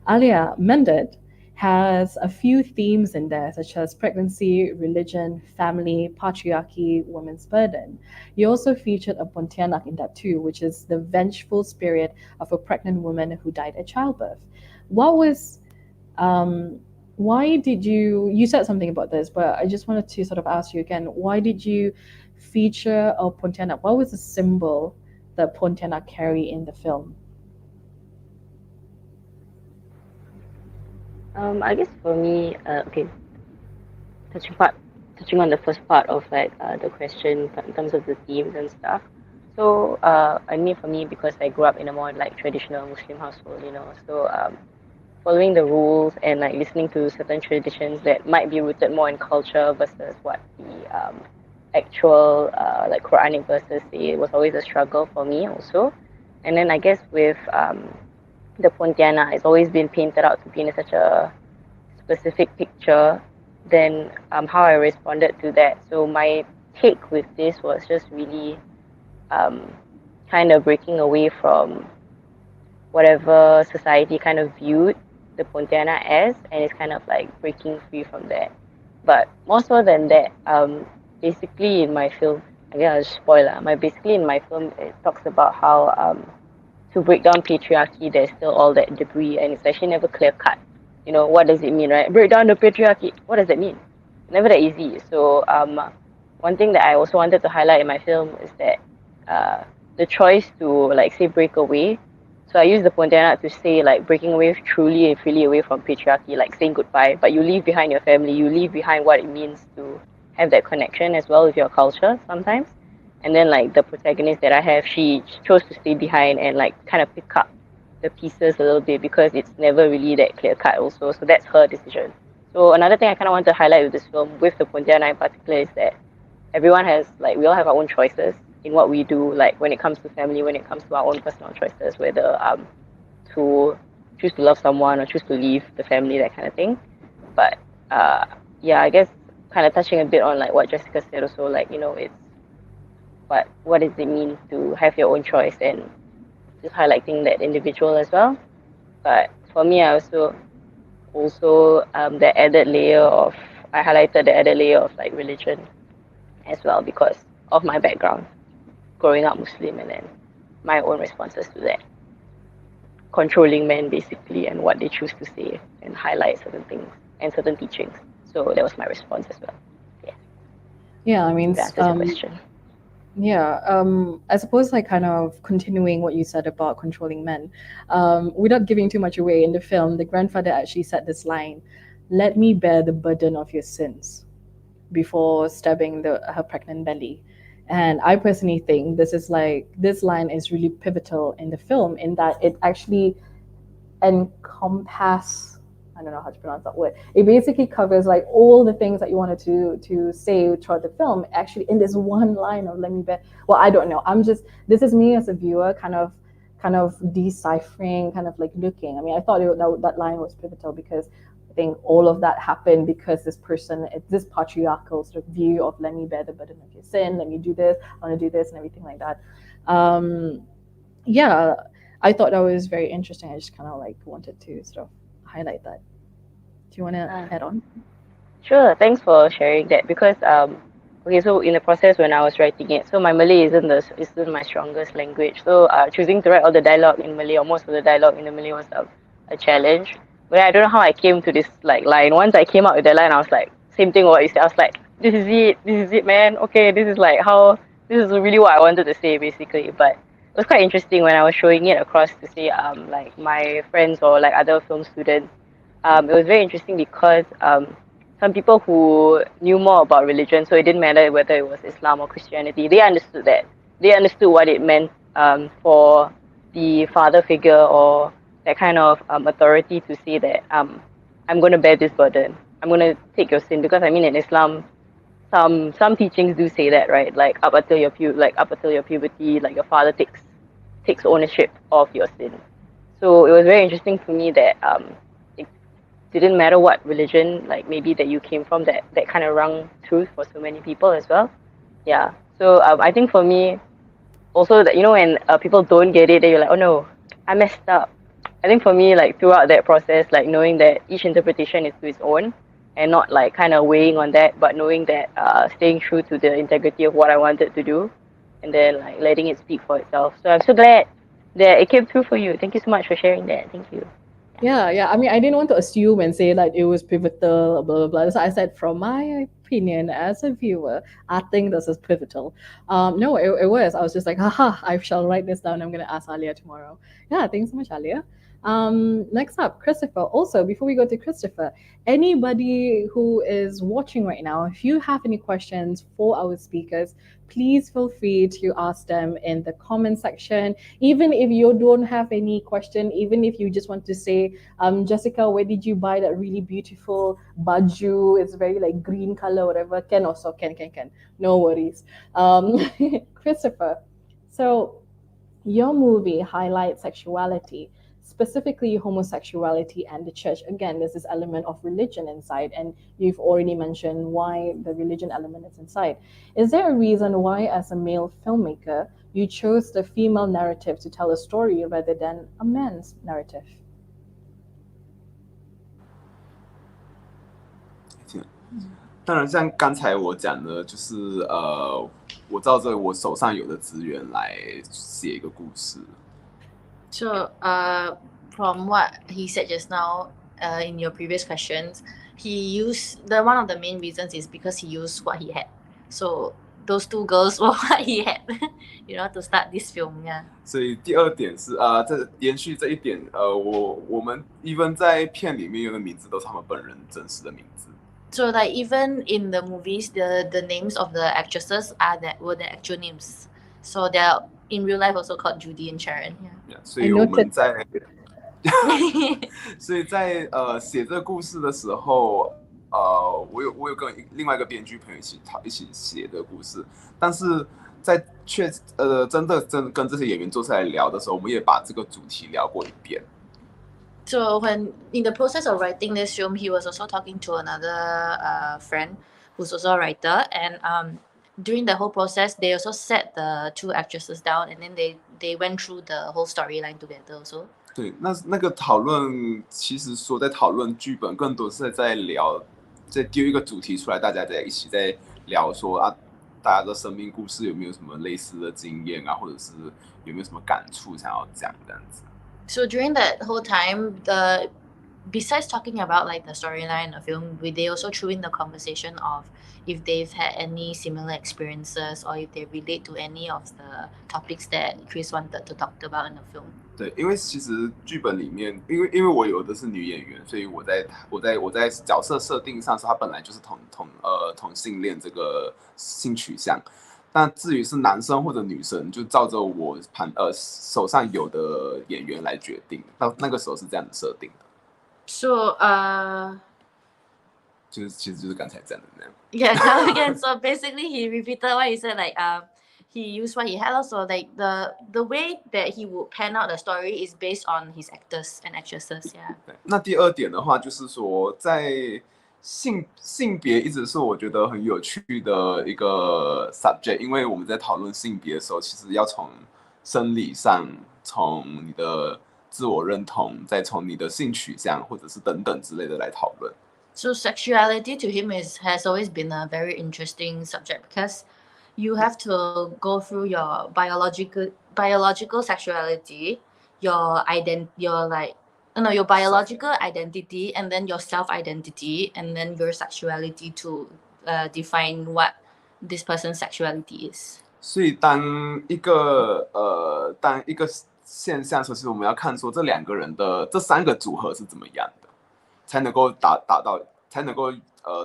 Alia, Mended has a few themes in there, such as pregnancy, religion, family, patriarchy, women's burden. You also featured a Pontianak in that too, which is the vengeful spirit of a pregnant woman who died at childbirth. What was, why did you said something about this, but I just wanted to sort of ask you again, why did you feature a Pontianak? What was the symbol that Pontianak carry in the film? I guess for me, okay, touching on the first part of like the question in terms of the themes and stuff. So I mean, for me, because I grew up in a more like traditional Muslim household, so following the rules and like listening to certain traditions that might be rooted more in culture versus what the actual like Quranic verses say was always a struggle for me also. And then I guess with the Pontianak, it's always been painted out to be in such a specific picture, then how I responded to that. So my take with this was just really kind of breaking away from whatever society kind of viewed the Pontianak as, and it's kind of like breaking free from that. But more so than that, basically in my film, again I'll spoiler, basically in my film it talks about how to break down patriarchy, there's still all that debris, and it's actually never clear cut. What does it mean, right? Break down the patriarchy. What does that mean? Never that easy. So one thing that I also wanted to highlight in my film is that the choice to like say break away. So I use the Pontianak to say like breaking away truly and freely away from patriarchy, like saying goodbye, but you leave behind your family, you leave behind what it means to have that connection as well with your culture sometimes. And then like the protagonist that I have, she chose to stay behind and like kind of pick up the pieces a little bit because it's never really that clear cut also. So that's her decision. So another thing I kind of want to highlight with this film, with the Pontianak in particular, is that everyone has like, we all have our own choices in what we do, like when it comes to family, when it comes to our own personal choices, whether to choose to love someone or choose to leave the family, that kind of thing. But yeah, I guess kind of touching a bit on like what Jessica said also, like it's what does it mean to have your own choice, and just highlighting that individual as well. But for me, I also the added layer of, I highlighted the added layer of like religion as well because of my background, growing up Muslim, and then my own responses to that. Controlling men basically, and what they choose to say and highlight certain things and certain teachings. So that was my response as well. Yeah, I mean, that answers your question. Yeah, I suppose like kind of continuing what you said about controlling men, without giving too much away in the film, the grandfather actually said this line, "Let me bear the burden of your sins," before stabbing her pregnant belly. And I personally think this line is really pivotal in the film in that it actually encompasses, I don't know how to pronounce that word. It basically covers like all the things that you wanted to say throughout the film, actually in this one line of "let me bear." Well, I don't know. This is me as a viewer, kind of deciphering, kind of like looking. I mean, I thought that line was pivotal because I think all of that happened because this patriarchal sort of view of "let me bear the burden of your sin, let me do this, I want to do this," and everything like that. Yeah, I thought that was very interesting. I just kind of like wanted to sort of highlight that. Do you want to add on? Sure, thanks for sharing that because okay, so in the process when I was writing it, so my Malay isn't my strongest language. So choosing to write all the dialogue in Malay or most of the dialogue in the Malay was a challenge. But I don't know how I came to this like line. Once I came out with that line, I was like, same thing what you said. I was like, this is it, man. Okay, this is like how this is really what I wanted to say basically. But it was quite interesting when I was showing it across to say like my friends or like other film students. It was very interesting because some people who knew more about religion, so it didn't matter whether it was Islam or Christianity, they understood that. They understood what it meant for the father figure or that kind of authority to say that I'm going to bear this burden. I'm going to take your sin because I mean in Islam, some teachings do say that, right? Like up until your puberty, like your father takes ownership of your sin. So it was very interesting for me that it didn't matter what religion, like maybe that you came from, that kind of rung truth for so many people as well. Yeah. So I think for me, also that when people don't get it, then you're like, oh no, I messed up. I think for me, like throughout that process, like knowing that each interpretation is to its own, and not like kind of weighing on that, but knowing that staying true to the integrity of what I wanted to do, and then like letting it speak for itself. So I'm so glad that it came through for you. Thank you so much for sharing that. Thank you. Yeah. I mean, I didn't want to assume and say like it was pivotal, blah blah blah. So I said, from my opinion as a viewer, I think this is pivotal. No, it was. I was just like, haha, I shall write this down. I'm gonna ask Alia tomorrow. Yeah, thanks so much, Alia. Next up, Christopher. Also, before we go to Christopher, anybody who is watching right now, if you have any questions for our speakers, please feel free to ask them in the comment section. Even if you don't have any question, even if you just want to say, Jessica, where did you buy that really beautiful baju? It's very like green color, whatever. Can also, can. No worries. Christopher, so your movie highlights sexuality, specifically homosexuality and the church. Again, there's this element of religion inside, and you've already mentioned why the religion element is inside. Is there a reason why, as a male filmmaker, you chose the female narrative to tell a story rather than a man's narrative? 当然，像刚才我讲的，就是我照着我手上有的资源来写一个故事。So, from what he said just now, in your previous questions, he used one of the main reasons is because he used what he had. So those two girls were what he had, to start this film. Yeah. 所以第二点是这延续这一点，我们 even 在片里面用的名字都是他们本人真实的名字。So like even in the movies, the names of the actresses were the actual names. So they're in real life also called Judy and Sharon. Yeah. 所以我们在所以在写这个故事的时候，我有跟另外一个编剧朋友一起写这个故事，但是在真的跟这些演员坐下来聊的时候，我们也把这个主题聊过一遍。So when in the process of writing this film, he was also talking to another friend who's also a writer, and during the whole process, they also sat the two actresses down, and then they went through the whole storyline together also. 对，那个讨论，其实说在讨论剧本，更多是在聊，在丢一个主题出来，大家在一起在聊说大家的生命故事有没有什么类似的经验啊，或者是有没有什么感触想要讲这样子。So during that whole time, besides talking about like the storyline of the film, they also threw in the conversation of if they've had any similar experiences or if they relate to any of the topics that Chris wanted to talk about in the film. 对，因为其实剧本里面，因为我有的是女演员，所以我在角色设定上是她本来就是同性恋这个性取向。那至于是男生或者女生，就照着我手上有的演员来决定。到那个时候是这样的设定的。So 其实就是刚才讲的那样。Yeah, again. So basically, he repeated what he said. Like he used what he had. Also, like the way that he would pan out the story is based on his actors and actresses. Yeah. 那第二点的话，就是说在性别一直是我觉得很有趣的一个 subject， 因为我们在讨论性别的时候，其实要从生理上，从你的自我认同，再从你的性取向或者是等等之类的来讨论。So sexuality to him has always been a very interesting subject because you have to go through your biological sexuality, your biological identity, and then your self-identity, and then your sexuality to define what this person's sexuality is. 所以当一个现象，其实我们要看说这两个人的这三个组合是怎么样的，才能够才能够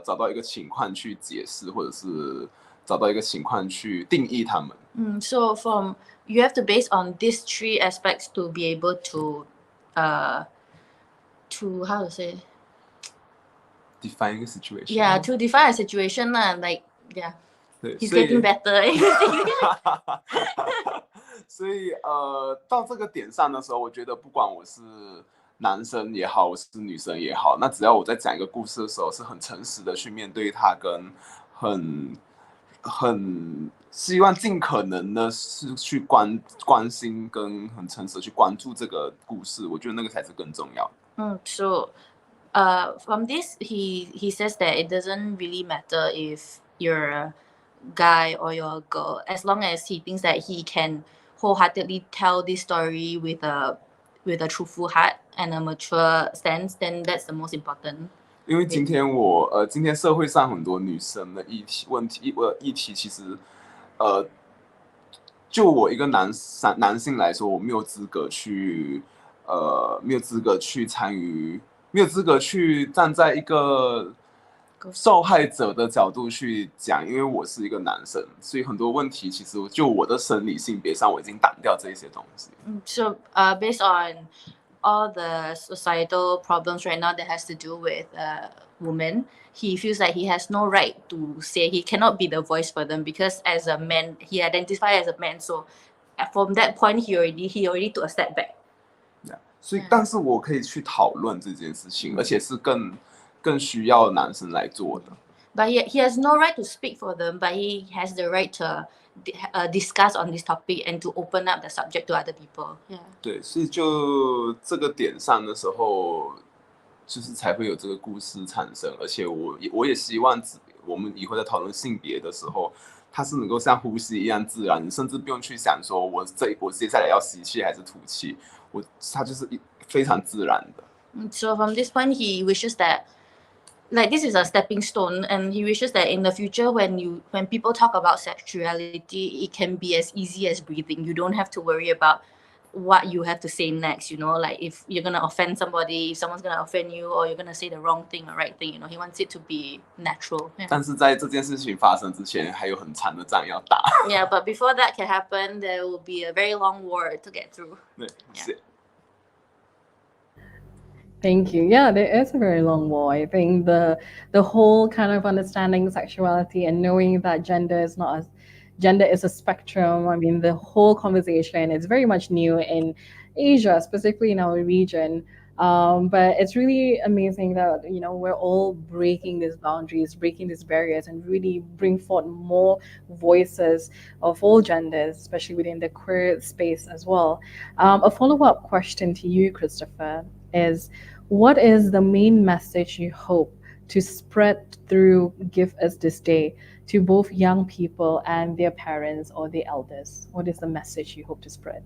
找到一个情况去解释，或者是找到一个情况去定义他们。So you have to base on these three aspects to be able to how to say define 一个 situation. Yeah, to define a situation like yeah. 对， He's getting better. 所以到这个点上的时候，我觉得不管我是男生也好，我是女生也好，那只要我在讲一个故事的时候，是很诚实的去面对它，跟很希望尽可能的是去关心，跟很诚实的去关注这个故事，我觉得那个才是更重要的。So from this, he says that it doesn't really matter if you're a guy or you're a girl, as long as he thinks that he can wholeheartedly tell this story with a truthful heart and a mature stance, then that's the most important. 因为今天社会上很多女生的议题，其实就我一个男性来说，我没有资格去参与，没有资格去站在一个受害者的角度去讲，因为我是一个男生，所以很多问题其实就我的生理性别上，我已经挡掉这些东西。So based on all the societal problems right now that has to do with women, he feels like he has no right to say, he cannot be the voice for them, because as a man, he identifies as a man. So from that point, he already took a step back. 所以，但是我可以去讨论这件事情，而且是更需要男生来做的。But he has no right to speak for them, but he has the right to discuss on this topic and to open up the subject to other people. Yeah. 对，所以就这个点上的时候，就是才会有这个故事产生。而且我也希望我们以后在讨论性别的时候，它是能够像呼吸一样自然，你甚至不用去想说我接下来要吸气还是吐气，它就是非常自然的。So from this point, he wishes that, like, this is a stepping stone, and he wishes that in the future, when people talk about sexuality, it can be as easy as breathing. You don't have to worry about what you have to say next, like if you're gonna offend somebody, if someone's gonna offend you, or you're gonna say the wrong thing or right thing, he wants it to be natural. Yeah. 但是在这件事情发生之前，还有很长的仗要打。Yeah, but before that can happen, there will be a very long war to get through. 对，是。Thank you. Yeah, there is a very long war. I think the whole kind of understanding sexuality and knowing that gender is a spectrum. I mean, the whole conversation is very much new in Asia, specifically in our region. But it's really amazing that we're all breaking these boundaries, breaking these barriers, and really bring forth more voices of all genders, especially within the queer space as well. A follow-up question to you, Christopher, is what is the main message you hope to spread through Give Us This Day to both young people and their parents or their elders? What is the message you hope to spread?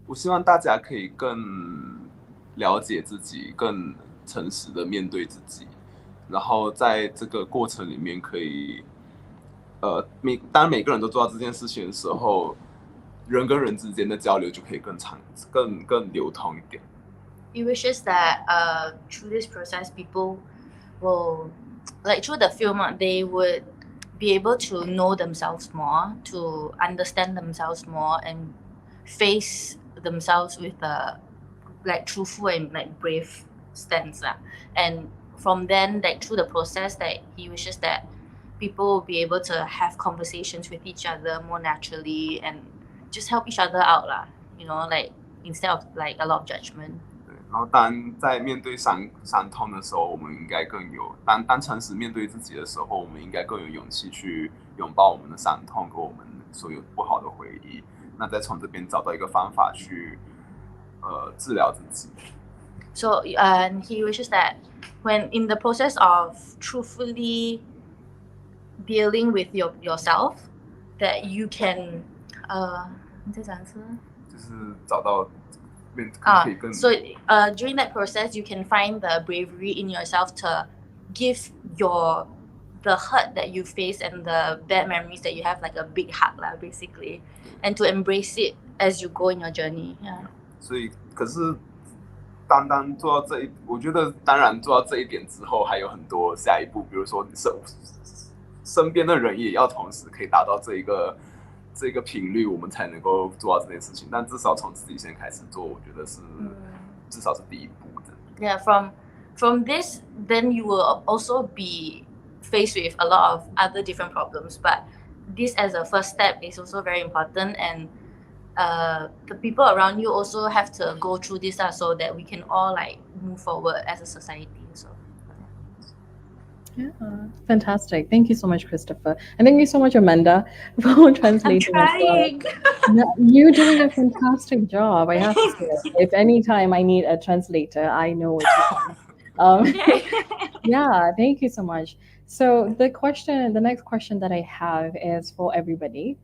我希望大家可以更了解自己，更诚实的面对自己，然后在这个过程里面可以，当每个人都做到这件事情的时候，人跟人之间的交流就可以更流通一点。He wishes that through this process, people will, like through the film, they would be able to know themselves more, to understand themselves more, and face themselves with a truthful and brave stance. And from then, through the process, that he wishes that people will be able to have conversations with each other more naturally and just help each other out, instead of a lot of judgment. 然后当在面对伤痛的时候，我们应该更有当诚实面对自己的时候，我们应该更有勇气去拥抱我们的伤痛和我们所有不好的回忆。那再从这边找到一个方法去治疗自己。So he wishes that when in the process of truthfully dealing with yourself, that you can 你在讲什么？就是找到。So during that process, you can find the bravery in yourself to give your the hurt that you face and the bad memories that you have like a big hug lah, basically, and to embrace it as you go in your journey. Yeah. 所以可是单做到这一，我觉得当然做到这一点之后，还有很多下一步，比如说身边的人也要同时可以达到这个频率，我们才能够做到这件事情。但至少从自己先开始做，我觉得是至少是第一步的。Yeah, from this, then you will also be faced with a lot of other different problems. But this as a first step is also very important, and the people around you also have to go through this so that we can all like move forward as a society. So. Yeah, fantastic. Thank you so much, Christopher. And thank you so much, Amanda, for translating as well. Yeah, you're doing a fantastic job, I have to say. If any time I need a translator, I know what to do. Yeah, thank you so much. So the next question that I have is for everybody.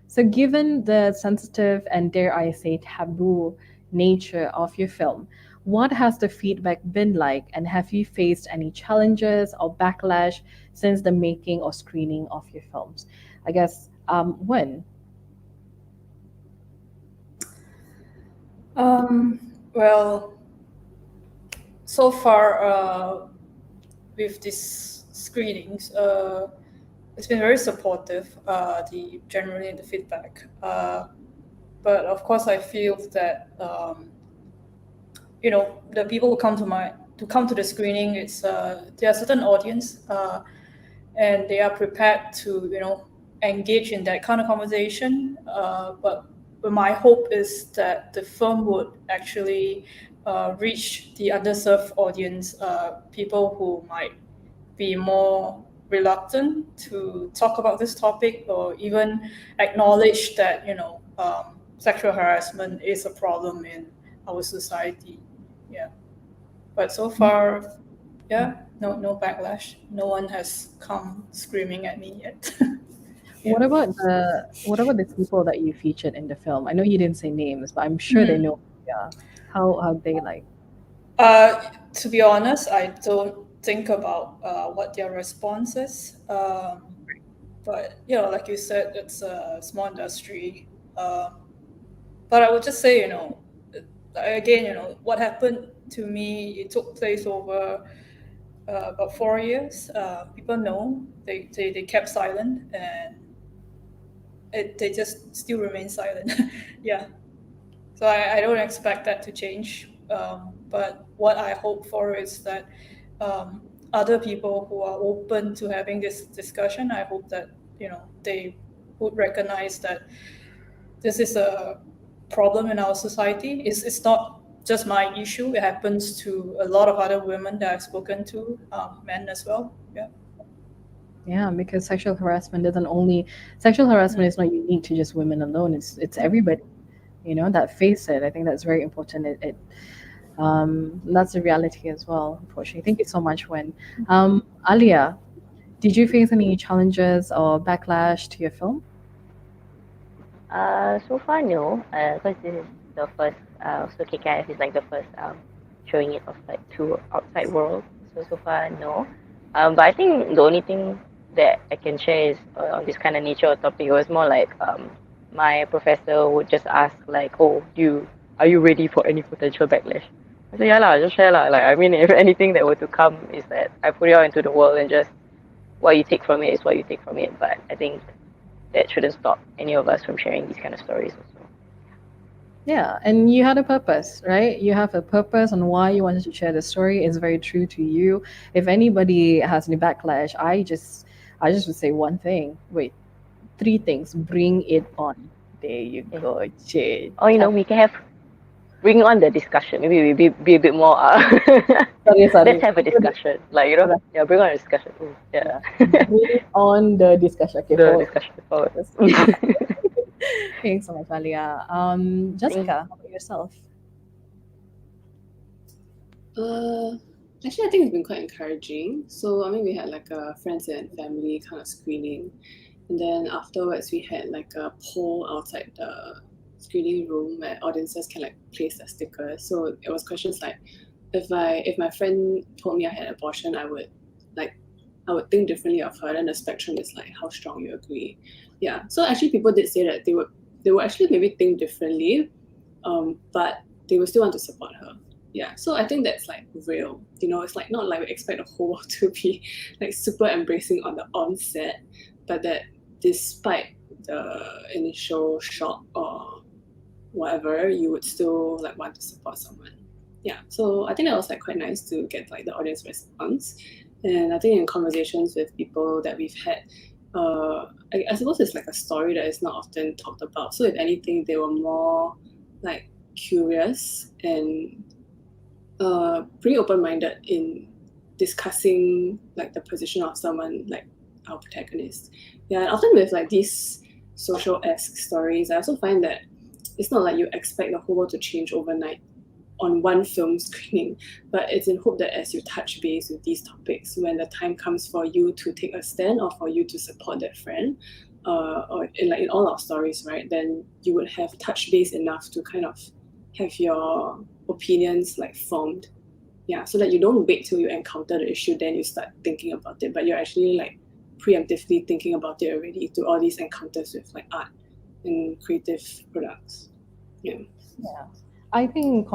So given the sensitive and, dare I say, taboo nature of your film, what has the feedback been like, and have you faced any challenges or backlash since the making or screening of your films? I guess, when? Well, so far with these screenings, it's been very supportive. Generally the feedback, but of course I feel that the people who come to the screening, it's there are certain audience, and they are prepared to engage in that kind of conversation. But my hope is that the film would actually reach the underserved audience, people who might be more reluctant to talk about this topic, or even acknowledge that sexual harassment is a problem in our society. Yeah, but so far, no backlash. No one has come screaming at me yet. What about the people that you featured in the film? I know you didn't say names, but I'm sure they know. Yeah, how they like. To be honest, I don't think about what their response is. But like you said, it's a small industry. But I would just say, again, what happened to me, it took place over about 4 years. People know, they kept silent, and they just still remain silent. Yeah. So I don't expect that to change. But what I hope for is that other people who are open to having this discussion, I hope that they would recognize that this is a problem in our society. It's not just my issue. It happens to a lot of other women that I've spoken to, men as well. Yeah. Yeah, because sexual harassment is not unique to just women alone. It's everybody, that face it. I think that's very important. That's a reality as well, unfortunately. Thank you so much, Wen. Alia, did you face any challenges or backlash to your film? So far, no. Because this is the first, so KKIF is like the first showing it of like to outside world. So far, no. But I think the only thing that I can share is on this kind of nature of topic. It was more like my professor would just ask like, "Oh, are you ready for any potential backlash?" I said, "Yeah lah, just share lah." Like, I mean, if anything that were to come is that I put it out into the world, and just what you take from it is what you take from it. But I think that shouldn't stop any of us from sharing these kind of stories also. Yeah, and you had a purpose, right? You have a purpose on why you wanted to share the story. It's very true to you. If anybody has any backlash, I just would say one thing. Wait, 3 things. Bring it on. There you go, Jade. Or we can bring on the discussion. Maybe we be a bit more. Sorry. Let's have a discussion. Like bring on a discussion. Yeah. Bring on the discussion. Okay, discussion forward. Thanks so much, Alia. Jessica, how about yourself? Actually, I think it's been quite encouraging. So, I mean, we had like a friends and family kind of screening. And then afterwards, we had like a poll outside the screening room where audiences can like place their stickers. So it was questions like, if my friend told me I had abortion, I would like I would think differently of her. Then the spectrum is like how strong you agree. Yeah. So actually, people did say that they would actually maybe think differently, but they would still want to support her. Yeah. So I think that's like real. It's like not like we expect the whole world to be like super embracing on the onset, but that despite the initial shock or whatever, you would still like want to support someone. Yeah, so I think that was like quite nice to get like the audience response. And I think in conversations with people that we've had, I suppose it's like a story that is not often talked about. So if anything, they were more like curious and pretty open-minded in discussing like the position of someone like our protagonist. Yeah, and often with like these social-esque stories, I also find that it's not like you expect the whole world to change overnight on one film screening, but it's in hope that as you touch base with these topics, when the time comes for you to take a stand or for you to support that friend, or in all our stories, right, then you would have touched base enough to kind of have your opinions like formed. Yeah, so that you don't wait till you encounter the issue, then you start thinking about it, but you're actually like preemptively thinking about it already through all these encounters with like art and creative products. Yeah. I think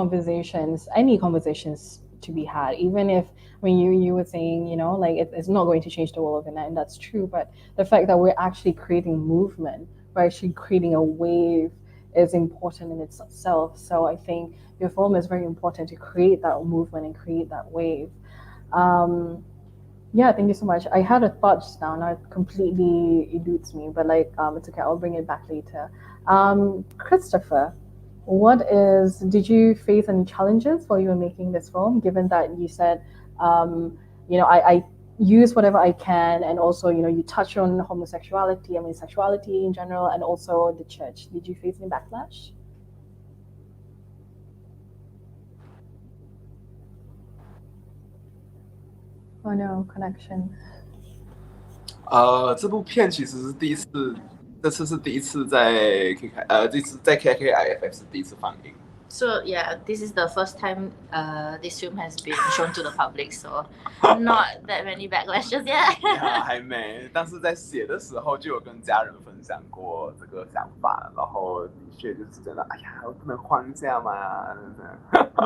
any conversations to be had, even if, I mean, you were saying, like it's not going to change the world overnight, and that's true, but the fact that we're actually creating movement, we're actually creating a wave is important in itself. So I think your film is very important to create that movement and create that wave. Yeah, thank you so much. I had a thought just now, and it completely eludes me, but like it's okay, I'll bring it back later. Christopher, did you face any challenges while you were making this film, given that you said, I use whatever I can, and also, you touch on homosexuality, sexuality in general, and also the church. Did you face any backlash? Oh no, connection. 这部片其实是第一次，这次是第一次在 这次在 KKIFF 是第一次放映。So yeah, this is the first time this film has been shown to the public, so not that many backlashes yet. 还没，但是在写的时候就有跟家人分享过这个想法，然后的确就是觉得，哎呀，我不能换一下嘛。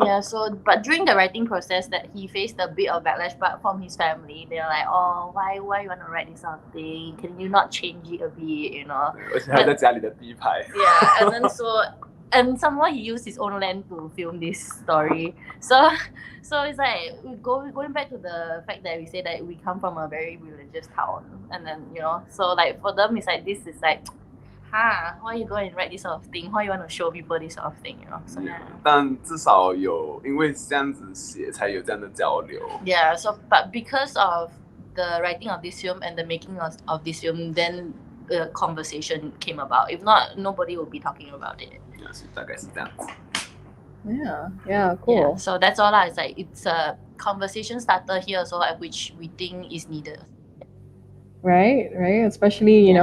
Yeah, so but during the writing process, that he faced a bit of backlash, but from his family, they're like, oh, why you want to write this sort of thing? Can you not change it a bit, 而且还在家里的第一排。Yeah, and then and somehow he used his own land to film this story. So it's like going back to the fact that we say that we come from a very religious town, and then so like for them it's like this is like, why you go and write this sort of thing? Why you want to show people this sort of thing? So yeah. 但至少有因为这样子写，才有这样的交流。Yeah. So but because of the writing of this film and the making of this film, then the conversation came about. If not, nobody would be talking about it. 大概是这样子。Yeah, cool. Yeah, so that's all. It's like it's a conversation starter here, so which we think is needed. Right. Especially,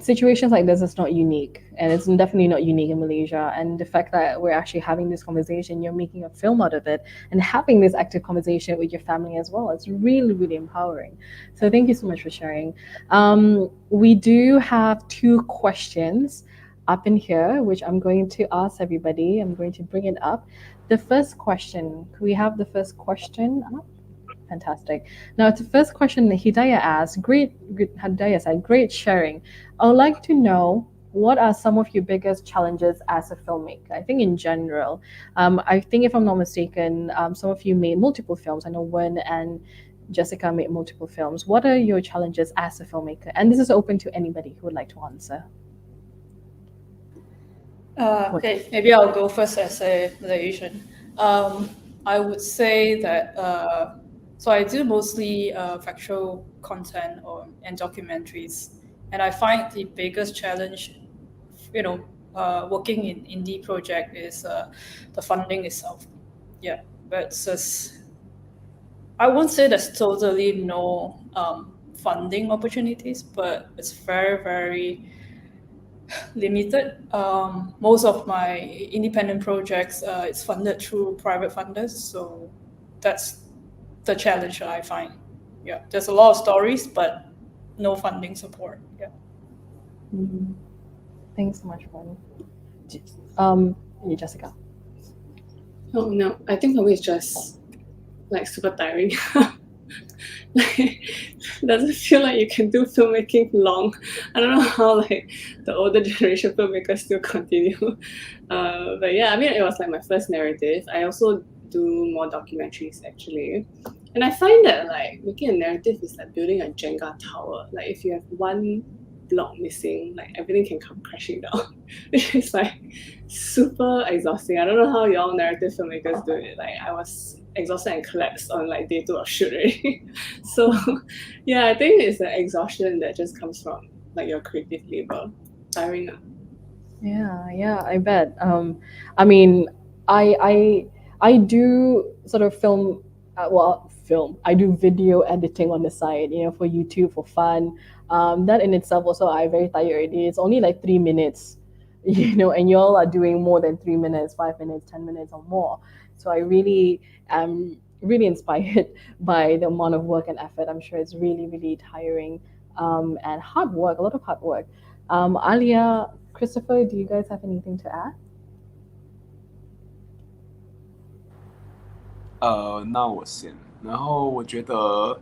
situations like this is not unique, and it's definitely not unique in Malaysia. And the fact that we're actually having this conversation, you're making a film out of it, and having this active conversation with your family as well, it's really, really empowering. So thank you so much for sharing. We do have 2 questions up in here, which I'm going to ask everybody. I'm going to bring it up. The first question, can we have the first question up? Fantastic. Now, the first question that Hidayah asked, Hidayah said, great sharing. I would like to know, what are some of your biggest challenges as a filmmaker? I think in general, I think if I'm not mistaken, some of you made multiple films. I know Wen and Jessica made multiple films. What are your challenges as a filmmaker? And this is open to anybody who would like to answer. Okay, maybe I'll go first as a Malaysian. I would say that so I do mostly factual content and documentaries, and I find the biggest challenge, working in indie project is the funding itself. Yeah, but I won't say there's totally no funding opportunities, but it's very, very limited. Most of my independent projects, it's funded through private funders, so that's the challenge that I find. Yeah, there's a lot of stories, but no funding support. Yeah. Thanks so much, Bonnie. Jessica. Oh no, I think for me it's just like super tiring. Like, doesn't feel like you can do filmmaking long. I don't know how like the older generation filmmakers still continue. But yeah, I mean it was like my first narrative. I also do more documentaries actually. And I find that like making a narrative is like building a Jenga tower. Like if you have one block missing, like everything can come crashing down. It's like super exhausting. I don't know how y'all narrative filmmakers do it. Like I was exhausted and collapsed on like day 2 of shoot already. So yeah, I think it's the exhaustion that just comes from like your creative labor. Tiring. Yeah, I bet. I mean, I do sort of film. I do video editing on the side, for YouTube for fun. That in itself also I very tired already. It's only like 3 minutes, and y'all are doing more than 3 minutes, 5 minutes, 10 minutes or more. So I really am really inspired by the amount of work and effort. I'm sure it's really, really tiring, and hard work, a lot of hard work. Alia, Christopher, do you guys have anything to add? 那我先。然后我觉得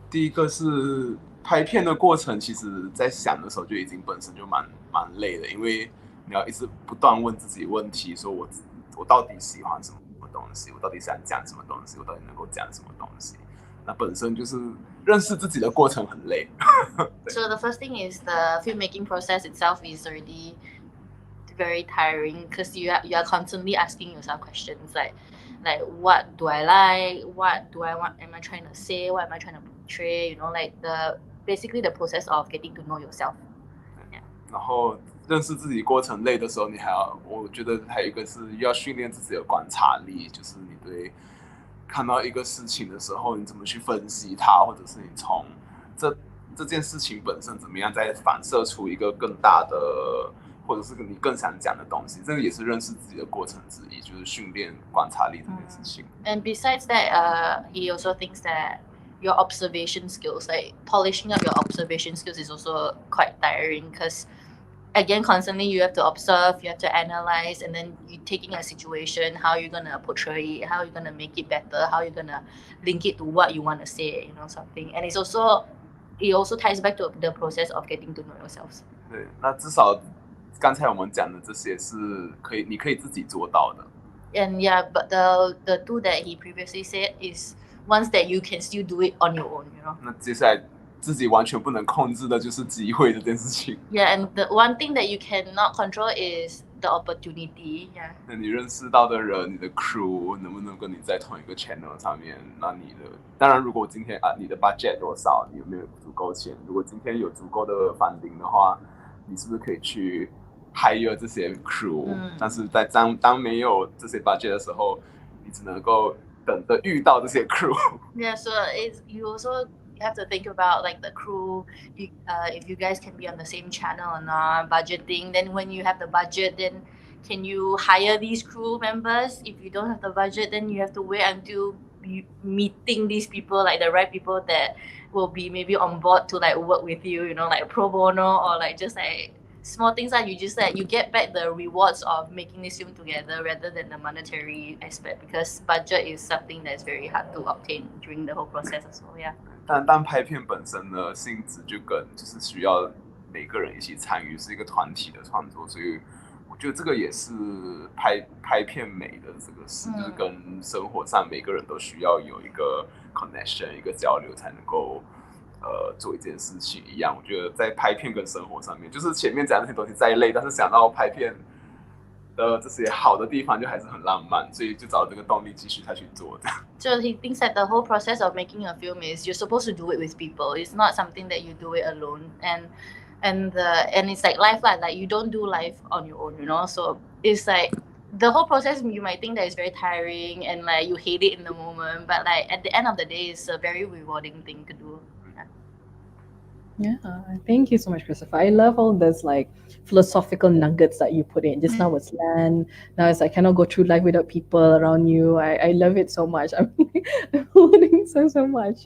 第一个是拍片的过程，其实在想的时候就已经本身就蛮累的，因为你要一直不断问自己问题，说我到底喜欢什么东西，我到底想讲什么东西，我到底能够讲什么东西。那本身就是认识自己的过程很累。So the first thing is the filmmaking process itself is already very tiring because you are constantly asking yourself questions like what do I like, what do I want, am I trying to say, what am I trying to portray, like basically the process of getting to know yourself. 然后认识自己过程累的时候，我觉得还有一个是要训练自己的观察力，就是你对看到一个事情的时候，你怎么去分析它，或者是你从这件事情本身怎么样再反射出一个更大的，或者是你更想讲的东西，这个也是认识自己的过程之一，就是训练观察力这件事情。And besides that, he also thinks that your observation skills, like polishing up your observation skills, is also quite tiring because, again, constantly you have to observe, you have to analyze, and then you taking a situation, how you're gonna portray it, how you're gonna make it better, how you're gonna link it to what you want to say, something. And it also ties back to the process of getting to know yourselves. 对，那至少刚才我们讲的这些是你可以自己做到的。And yeah, but the two that he previously said is ones that you can still do it on your own, 那接下来自己完全不能控制的就是机会这件事情。Yeah, and the one thing that you cannot control is the opportunity. Yeah. 那你认识到的人，你的 crew 能不能跟你在同一个 channel 上面？那当然，如果今天你的 budget 多少，你有没有足够钱？如果今天有足够的funding的话，你是不是可以去 hire 这些 crew？但是在当没有这些 budget 的时候，你只能够等着遇到这些 crew。Yeah, so you also have to think about like the crew, if you guys can be on the same channel or not, budgeting. Then when you have the budget, then can you hire these crew members? If you don't have the budget, then you have to wait until you meeting these people, like the right people that will be maybe on board to like work with you, like pro bono or like just like small things that you get back the rewards of making this film together rather than the monetary aspect, because budget is something that's very hard to obtain during the whole process as well. Yeah. 但拍片本身的性质就是需要每个人一起参与，是一个团体的创作，所以我觉得这个也是拍片美的这个事，就是跟生活上每个人都需要有一个 connection， 一个交流才能够做一件事情一样。我觉得在拍片跟生活上面，就是前面讲那些东西再累，但是想到拍片的这些好的地方就还是很浪漫，所以就找这个动力继续下去做。So he thinks that the whole process of making a film is you're supposed to do it with people. It's not something that you do it alone. And it's like life, like you don't do life on your own, So it's like the whole process, you might think that it's very tiring and like you hate it in the moment, but like at the end of the day, it's a very rewarding thing to do. Yeah, thank you so much, Christopher. I love all this like philosophical nuggets that you put in. Just now was land. Now it's I cannot go through life without people around you. I love it so much. I'm learning so much.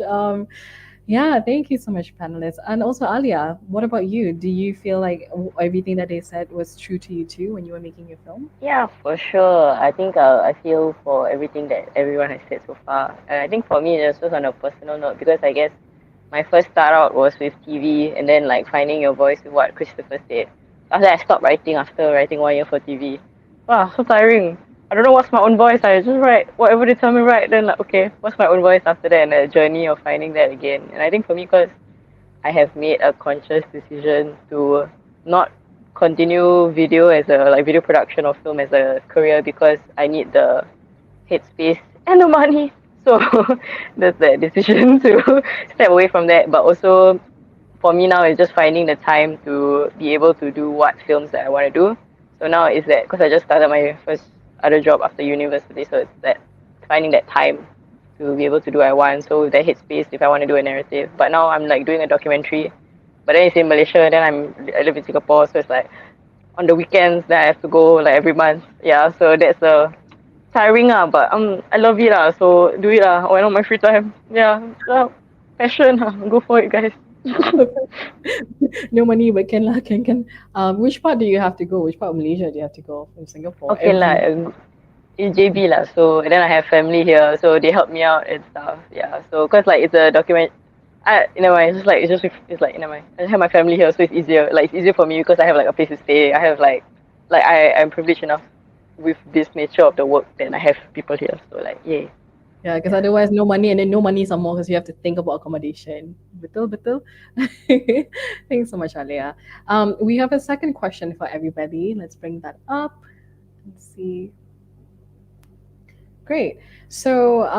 Yeah, thank you so much, panelists. And also Alia, what about you? Do you feel like everything that they said was true to you too when you were making your film? Yeah, for sure. I think I feel for everything that everyone has said so far. I think for me, it's just on a personal note because I guess my first start out was with TV and then like finding your voice with what Christopher said. After I stopped writing after writing 1 year for TV. Wow, so tiring. I don't know what's my own voice. I just write whatever they tell me write. Then like, okay, what's my own voice after that? And a journey of finding that again. And I think for me, because I have made a conscious decision to not continue video as a like video production or film as a career because I need the headspace and the money. So that's the decision to step away from that. But also for me now it's just finding the time to be able to do what films that I want to do. So now is that because I just started my first other job after university, so it's that finding that time to be able to do what I want. So with that headspace if I want to do a narrative. But now I'm like doing a documentary, but then it's in Malaysia. Then I live in Singapore, so it's like on the weekends that I have to go like every month. Yeah, so that's tiring but I love it so do it when on my free time. Yeah, so passion go for it, guys. No money, but can lah, can. Which part do you have to go? Which part of Malaysia do you have to go from Singapore? Okay lah, in JB lah. So and then I have family here, so they help me out and stuff. Yeah, so cause like it's a document. Never mind. It's like never mind. I have my family here, so it's easier. Like it's easier for me because I have like a place to stay. I have like I'm privileged enough with this nature of the work that I have people here. So like yay. Yeah, because otherwise no money and then no money some more because you have to think about accommodation. Betul. Thanks so much, Alia. We have a second question for everybody. Let's bring that up. Let's see. Great. So,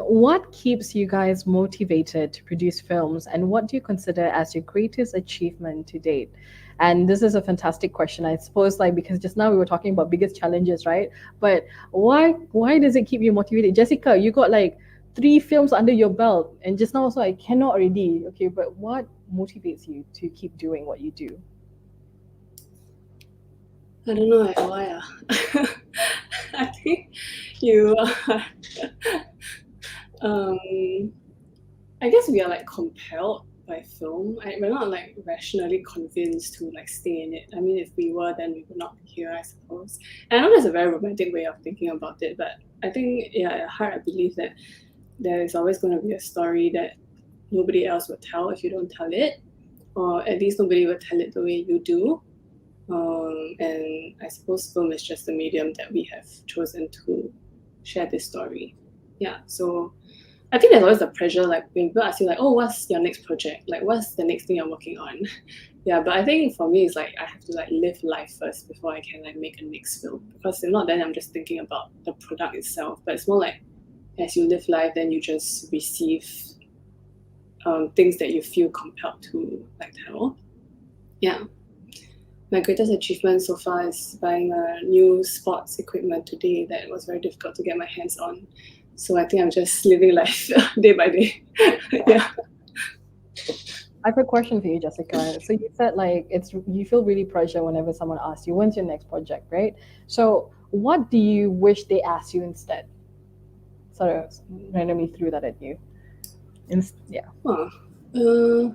what keeps you guys motivated to produce films, and what do you consider as your greatest achievement to date? And this is a fantastic question, I suppose, like because just now we were talking about biggest challenges, right? But why does it keep you motivated? Jessica, you got like 3 films under your belt, and just now also I cannot already. Okay, but what motivates you to keep doing what you do? I don't know why. I think you I guess we are like compelled by film. We're not like rationally convinced to like stay in it. I mean, if we were, then we would not be here, I suppose. And I know that's a very romantic way of thinking about it, but I think, yeah, at heart, I believe that there is always going to be a story that nobody else would tell if you don't tell it, or at least nobody would tell it the way you do. And I suppose film is just the medium that we have chosen to share this story. Yeah, so I think there's always the pressure, like when people ask you like, oh, what's your next project? Like, what's the next thing you're working on? Yeah, but I think for me, it's like I have to like live life first before I can like make a next film. Because if not, then I'm just thinking about the product itself. But it's more like as you live life, then you just receive things that you feel compelled to like tell. Yeah. My greatest achievement so far is buying a new sports equipment today that was very difficult to get my hands on. So I think I'm just living life day by day. Yeah. I have a question for you, Jessica. So you said like you feel really pressure whenever someone asks you, when's your next project, right? So what do you wish they asked you instead? Sort of randomly threw that at you. Yeah. I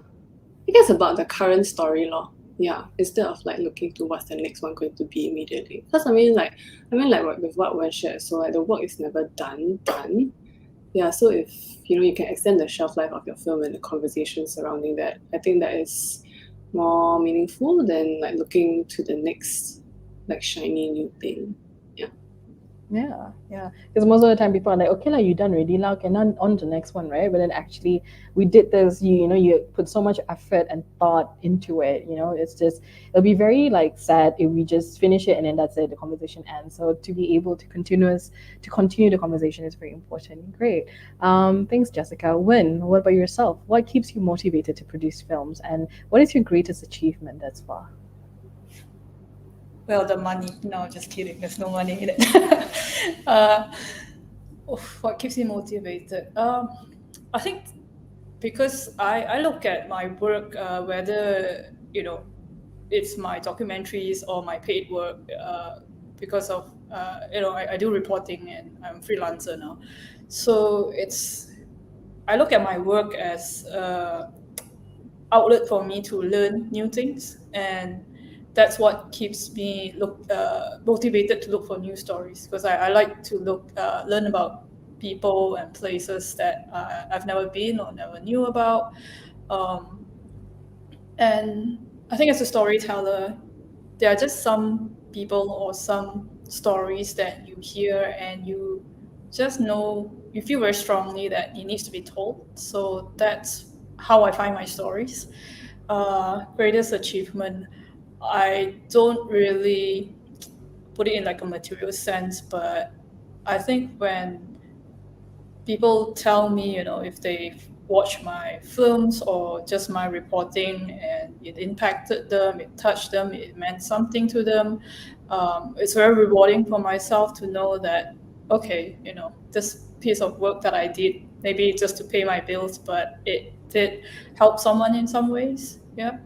guess about the current story law. Yeah, instead of like looking to what's the next one going to be immediately. Because I mean like with what Wen shared, so like the work is never done. Yeah, so if you can extend the shelf life of your film and the conversation surrounding that, I think that is more meaningful than like looking to the next like shiny new thing. Yeah. Because most of the time people are like, okay, like you done already now, okay, now on to the next one, right? But then actually we did this, you put so much effort and thought into it, it's just, it'll be very like sad if we just finish it and then that's it, the conversation ends. So to be able to continue the conversation is very important. Great. Thanks, Jessica. Wen, what about yourself? What keeps you motivated to produce films, and what is your greatest achievement thus far? Well, the money. No, just kidding. There's no money in it. What keeps me motivated? I think because I look at my work, whether it's my documentaries or my paid work, because of I do reporting and I'm a freelancer now, so I look at my work as outlet for me to learn new things, and that's what keeps me motivated to look for new stories, because I like to learn about people and places that I've never been or never knew about. And I think as a storyteller, there are just some people or some stories that you hear and you just know, you feel very strongly that it needs to be told. So that's how I find my stories. Greatest achievement, I don't really put it in like a material sense, but I think when people tell me, if they've watched my films or just my reporting and it impacted them, it touched them, it meant something to them, it's very rewarding for myself to know that, okay, this piece of work that I did, maybe just to pay my bills, but it did help someone in some ways. Yeah.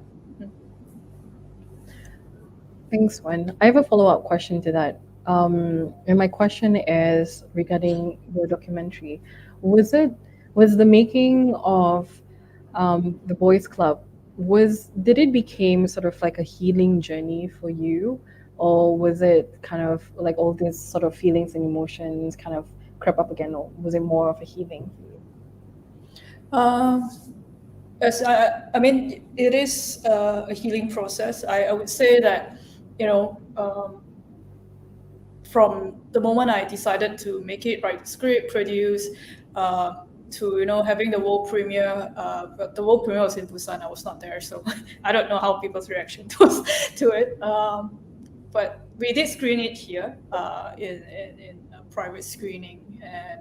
Thanks, Wen. I have a follow-up question to that. And my question is regarding your documentary. Was the making of the Boys Club, did it become sort of like a healing journey for you, or was it kind of like all these sort of feelings and emotions kind of crept up again, or was it more of a healing for you? As I mean, it is a healing process. I would say that, from the moment I decided to make it, write the script, produce, to having the world premiere. But the world premiere was in Busan. I was not there, so I don't know how people's reaction was to it. But we did screen it here in a private screening, and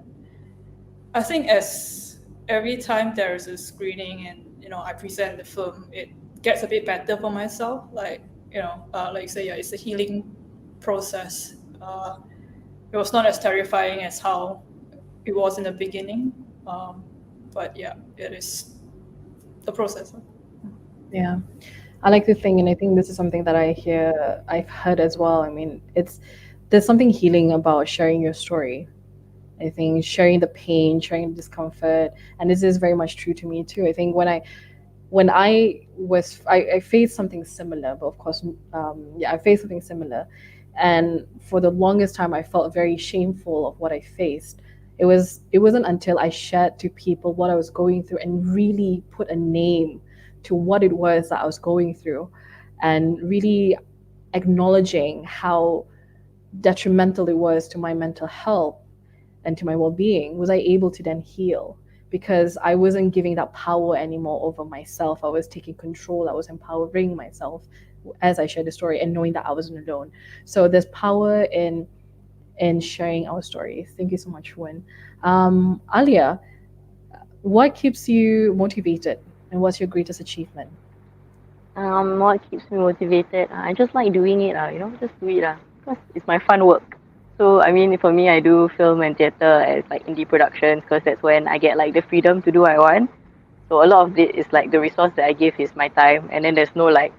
I think as every time there is a screening and I present the film, it gets a bit better for myself. Like like you say, yeah, it's a healing process. It was not as terrifying as how it was in the beginning, but yeah, it is the process. Yeah, I like to think, and I think this is something that I've heard as well. I mean, there's something healing about sharing your story. I think sharing the pain, sharing the discomfort, and this is very much true to me too. I think when I faced something similar, but of course, I faced something similar, and for the longest time, I felt very shameful of what I faced. It wasn't until I shared to people what I was going through and really put a name to what it was that I was going through, and really acknowledging how detrimental it was to my mental health and to my well-being, was I able to then heal, because I wasn't giving that power anymore over myself. I was taking control. I was empowering myself as I shared the story and knowing that I wasn't alone. So there's power in sharing our stories. Thank you so much, Wen. Alia, what keeps you motivated, and what's your greatest achievement? What keeps me motivated? I just like doing it, just do it, because it's my fun work. So, I mean, for me, I do film and theatre as like indie productions, because that's when I get like the freedom to do what I want. So a lot of it is like the resource that I give is my time, and then there's no like,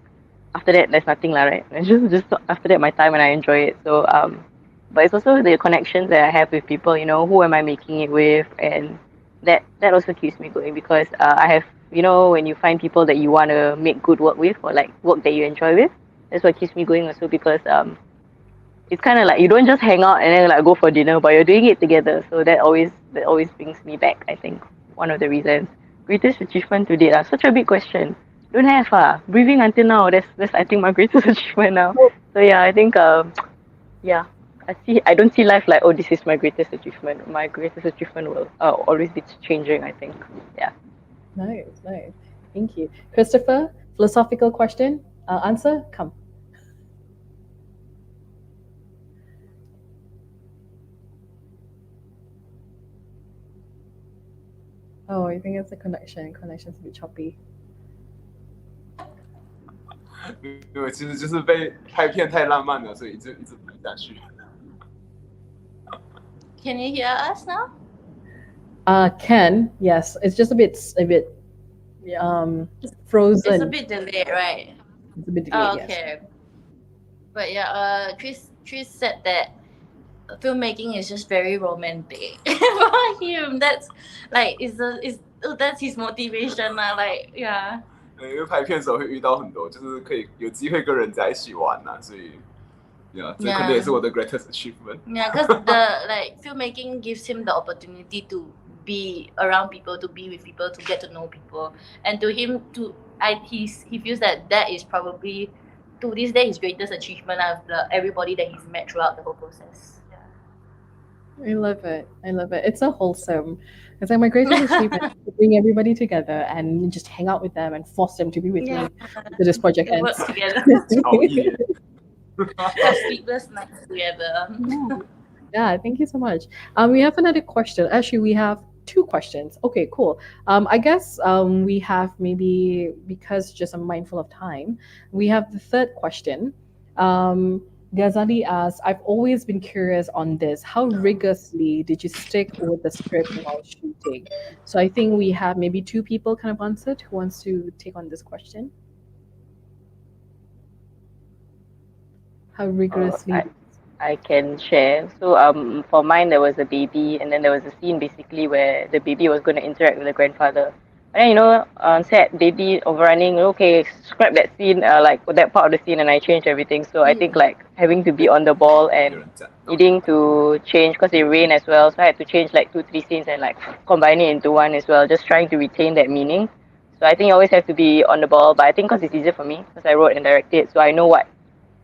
after that there's nothing lah, right? It's just after that my time, and I enjoy it. So but it's also the connections that I have with people. Who am I making it with, and that also keeps me going, because I have, when you find people that you want to make good work with, or like work that you enjoy with, that's what keeps me going also, because it's kind of like you don't just hang out and then like go for dinner, but you're doing it together. So that always brings me back, I think, one of the reasons. Greatest achievement to date, such a big question. Don't have breathing until now, that's I think my greatest achievement now. So yeah, I think yeah, I don't see life like, oh, this is my greatest achievement. My greatest achievement will always be changing, I think. Yeah. Nice. Thank you. Christopher, philosophical question. Answer, come. Oh, I think it's the connection. Connection's a bit choppy. 因为其实就是被拍片太浪漫了，所以一直比下去。Can you hear us now? Can, yes. It's just a bit Frozen. It's a bit delayed, right? It's a bit delayed, Oh, okay. But yeah, Chris said that filmmaking is just very romantic for him. That's like that's his motivation lah. Like yeah. 因为拍片的时候会遇到很多，就是可以有机会跟人在一起玩呐、所以，这可能也是我的 greatest achievement. Yeah, because the like filmmaking gives him the opportunity to be around people, to be with people, to get to know people, and to him, he feels that is probably to this day his greatest achievement of everybody that he's met throughout the whole process. I love it. It's so wholesome. It's like my greatest achievement to bring everybody together and just hang out with them and force them to be with me until this project ends. Work together. Have sleepless nights together. Yeah, thank you so much. We have another question. Actually, we have 2 questions. Okay, cool. I guess we have maybe, because just I'm mindful of time, we have the 3rd question. Ghazali asks, I've always been curious on this. How rigorously did you stick with the script while shooting? So I think we have maybe 2 people kind of answered. Who wants to take on this question? How rigorously? I can share. So for mine, there was a baby, and then there was a scene basically where the baby was going to interact with the grandfather. And then, on set, baby overrunning, okay, scrap that scene, like that part of the scene, and I changed everything. So I think like having to be on the ball and needing to change, because it rained as well, so I had to change like 2-3 scenes and like combine it into one as well, just trying to retain that meaning. So I think you always have to be on the ball, but I think because it's easier for me, because I wrote and directed, so I know what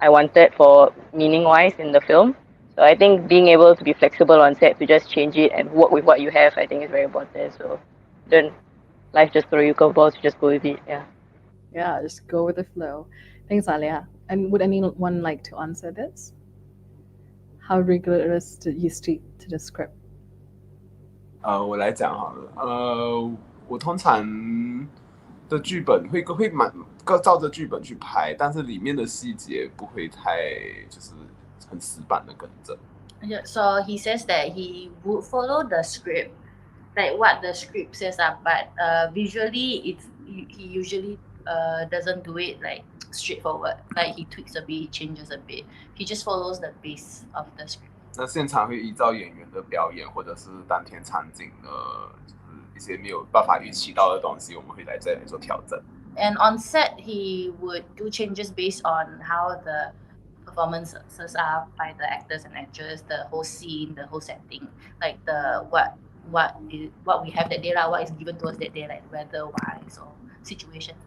I wanted for meaning-wise in the film. So I think being able to be flexible on set to just change it and work with what you have, I think is very important. So don't life just throw you curveballs, you just go with it. Yeah, just go with the flow. Thanks, Alia. And would anyone like to answer this? How rigorous did you stick to the script? 我来讲好了。我通常的剧本会照着剧本去拍，但是里面的细节不会太就是很死板的跟着。Yeah, so he says that he would follow the script, like what the script says, but visually he usually doesn't do it like straightforward. Like he tweaks a bit, he changes a bit. He just follows the base of the script. 那现场会依照演员的表演或者是当天场景的，就是一些没有办法预期到的东西，我们会再来做调整。And on set, he would do changes based on how the performances are by the actors and actors, the whole scene, the whole setting, like the what we have that day, what is given to us that day, like weather-wise or situations.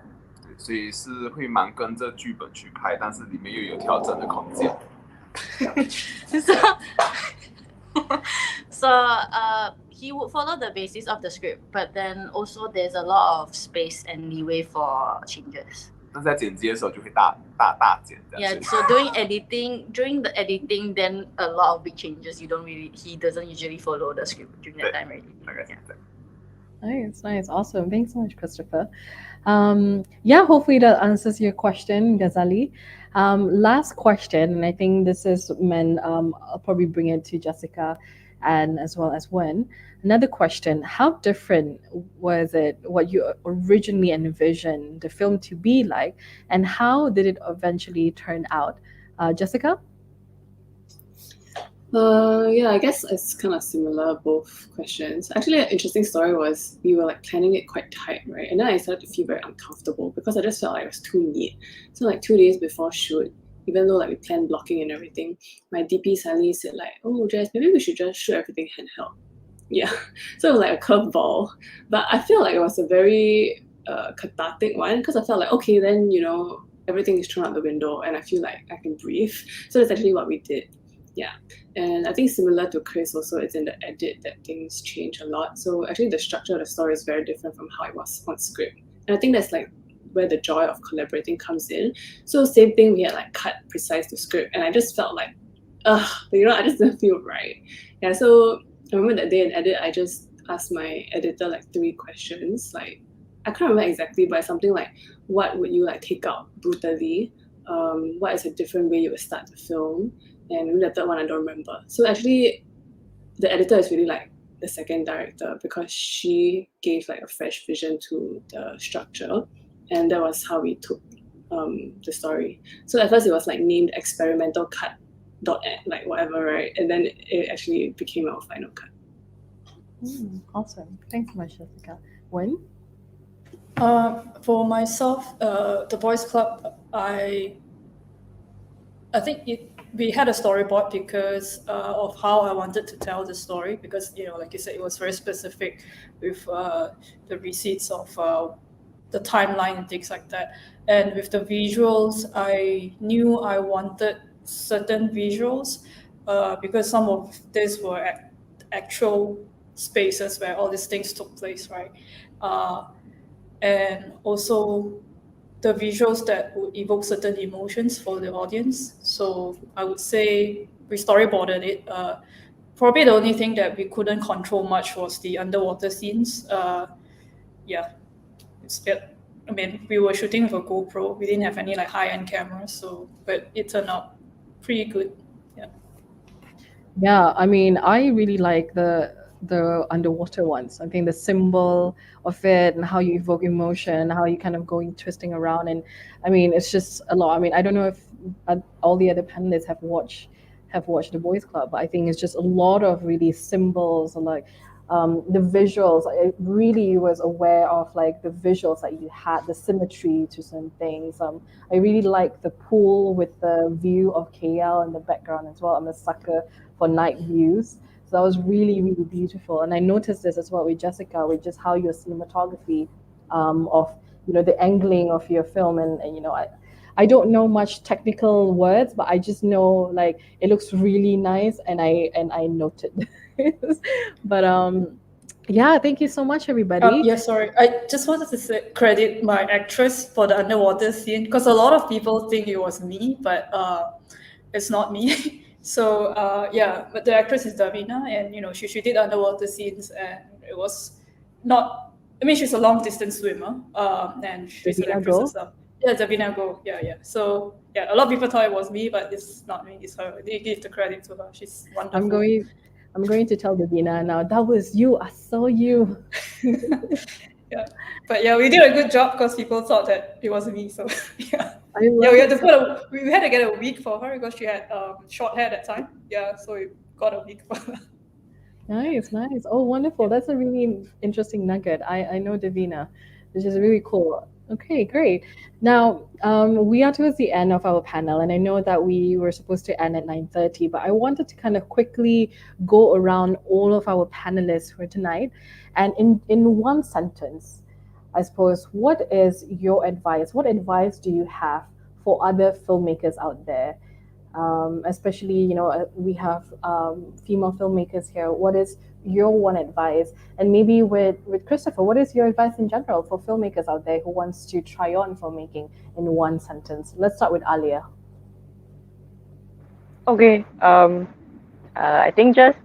对，所以是会蛮跟着剧本去拍，但是里面又有调整的空间。So he would follow the basis of the script, but then also there's a lot of space and leeway for changes. 但是在剪辑的时候就会大剪这样。Yeah, so during the editing, then a lot of big changes. He doesn't usually follow the script during that time, right? Yeah. Nice, awesome. Thanks so much, Christopher. Yeah, hopefully that answers your question, Ghazali. Last question, and I think this is meant, I'll probably bring it to Jessica and as well as Wen. Another question, how different was it, what you originally envisioned the film to be like, and how did it eventually turn out? Jessica? Yeah, I guess it's kind of similar, both questions. Actually, an interesting story was we were like planning it quite tight, right? And then I started to feel very uncomfortable because I just felt like it was too neat. So like 2 days before shoot, even though like we planned blocking and everything, my DP suddenly said like, oh Jess, maybe we should just shoot everything handheld. Yeah, so it was like a curveball. But I feel like it was a very cathartic one because I felt like, okay, then, everything is thrown out the window and I feel like I can breathe. So that's actually what we did. Yeah, and I think similar to Chris also, it's in the edit that things change a lot. So actually the structure of the story is very different from how it was on script. And I think that's like where the joy of collaborating comes in. So same thing, we had like cut precise to script and I just felt like, I just didn't feel right. Yeah, so I remember that day in edit, I just asked my editor like 3 questions. Like, I can't remember exactly, but something like, what would you like take out brutally? What is a different way you would start the film? And the 3rd one I don't remember. So actually, the editor is really like the second director because she gave like a fresh vision to the structure, and that was how we took the story. So at first it was like named experimental cut like whatever, right? And then it actually became our final cut. Awesome. Thanks so much, Jessica. When? For myself, the Boys Club, I think we had a storyboard because of how I wanted to tell the story. Because like you said, it was very specific with the receipts of the timeline and things like that. And with the visuals, I knew I wanted certain visuals because some of these were actual spaces where all these things took place, right? And also the visuals that would evoke certain emotions for the audience. So I would say we storyboarded it. Probably the only thing that we couldn't control much was the underwater scenes. I mean, we were shooting with a GoPro. We didn't have any like high-end cameras, but it turned out pretty good. Yeah, I mean, I really like the underwater ones. I think the symbol of it and how you evoke emotion, how you kind of going twisting around, and I mean, it's just a lot. I mean, I don't know if all the other panelists have watched the Boys Club, but I think it's just a lot of really symbols and like the visuals. I really was aware of like the visuals that you had, the symmetry to some things. I really like the pool with the view of KL in the background as well. I'm a sucker for night views. So that was really, really beautiful. And I noticed this as well with Jessica, with just how your cinematography of, the angling of your film. And I don't know much technical words, but I just know like it looks really nice, and I noted. But yeah, thank you so much, everybody. Yeah, sorry. I just wanted to credit my actress for the underwater scene because a lot of people think it was me, but it's not me. So yeah, but the actress is Davina, and she did underwater scenes, and it was not. I mean, she's a long distance swimmer, and she's an Davina actress Go? herself. Yeah, Davina Go. Yeah. So yeah, a lot of people thought it was me, but it's not me. It's her. They give the credit to her. She's wonderful. I'm going to tell Davina now. That was you. I saw you. Yeah, but yeah, we did a good job because people thought that it was me. So yeah. I love We had it. to we had to get a wig for her because she had short hair that time. Yeah, so we got a wig for her. Nice. Oh, wonderful. That's a really interesting nugget. I know Davina, which is really cool. Okay, great. Now, we are towards the end of our panel, and I know that we were supposed to end at 9:30, but I wanted to kind of quickly go around all of our panelists for tonight. And in one sentence, I suppose, what is your advice? What advice do you have for other filmmakers out there? Especially, we have female filmmakers here. What is your one advice? And maybe with Christopher, what is your advice in general for filmmakers out there who wants to try on filmmaking in one sentence? Let's start with Alia. Okay. I think just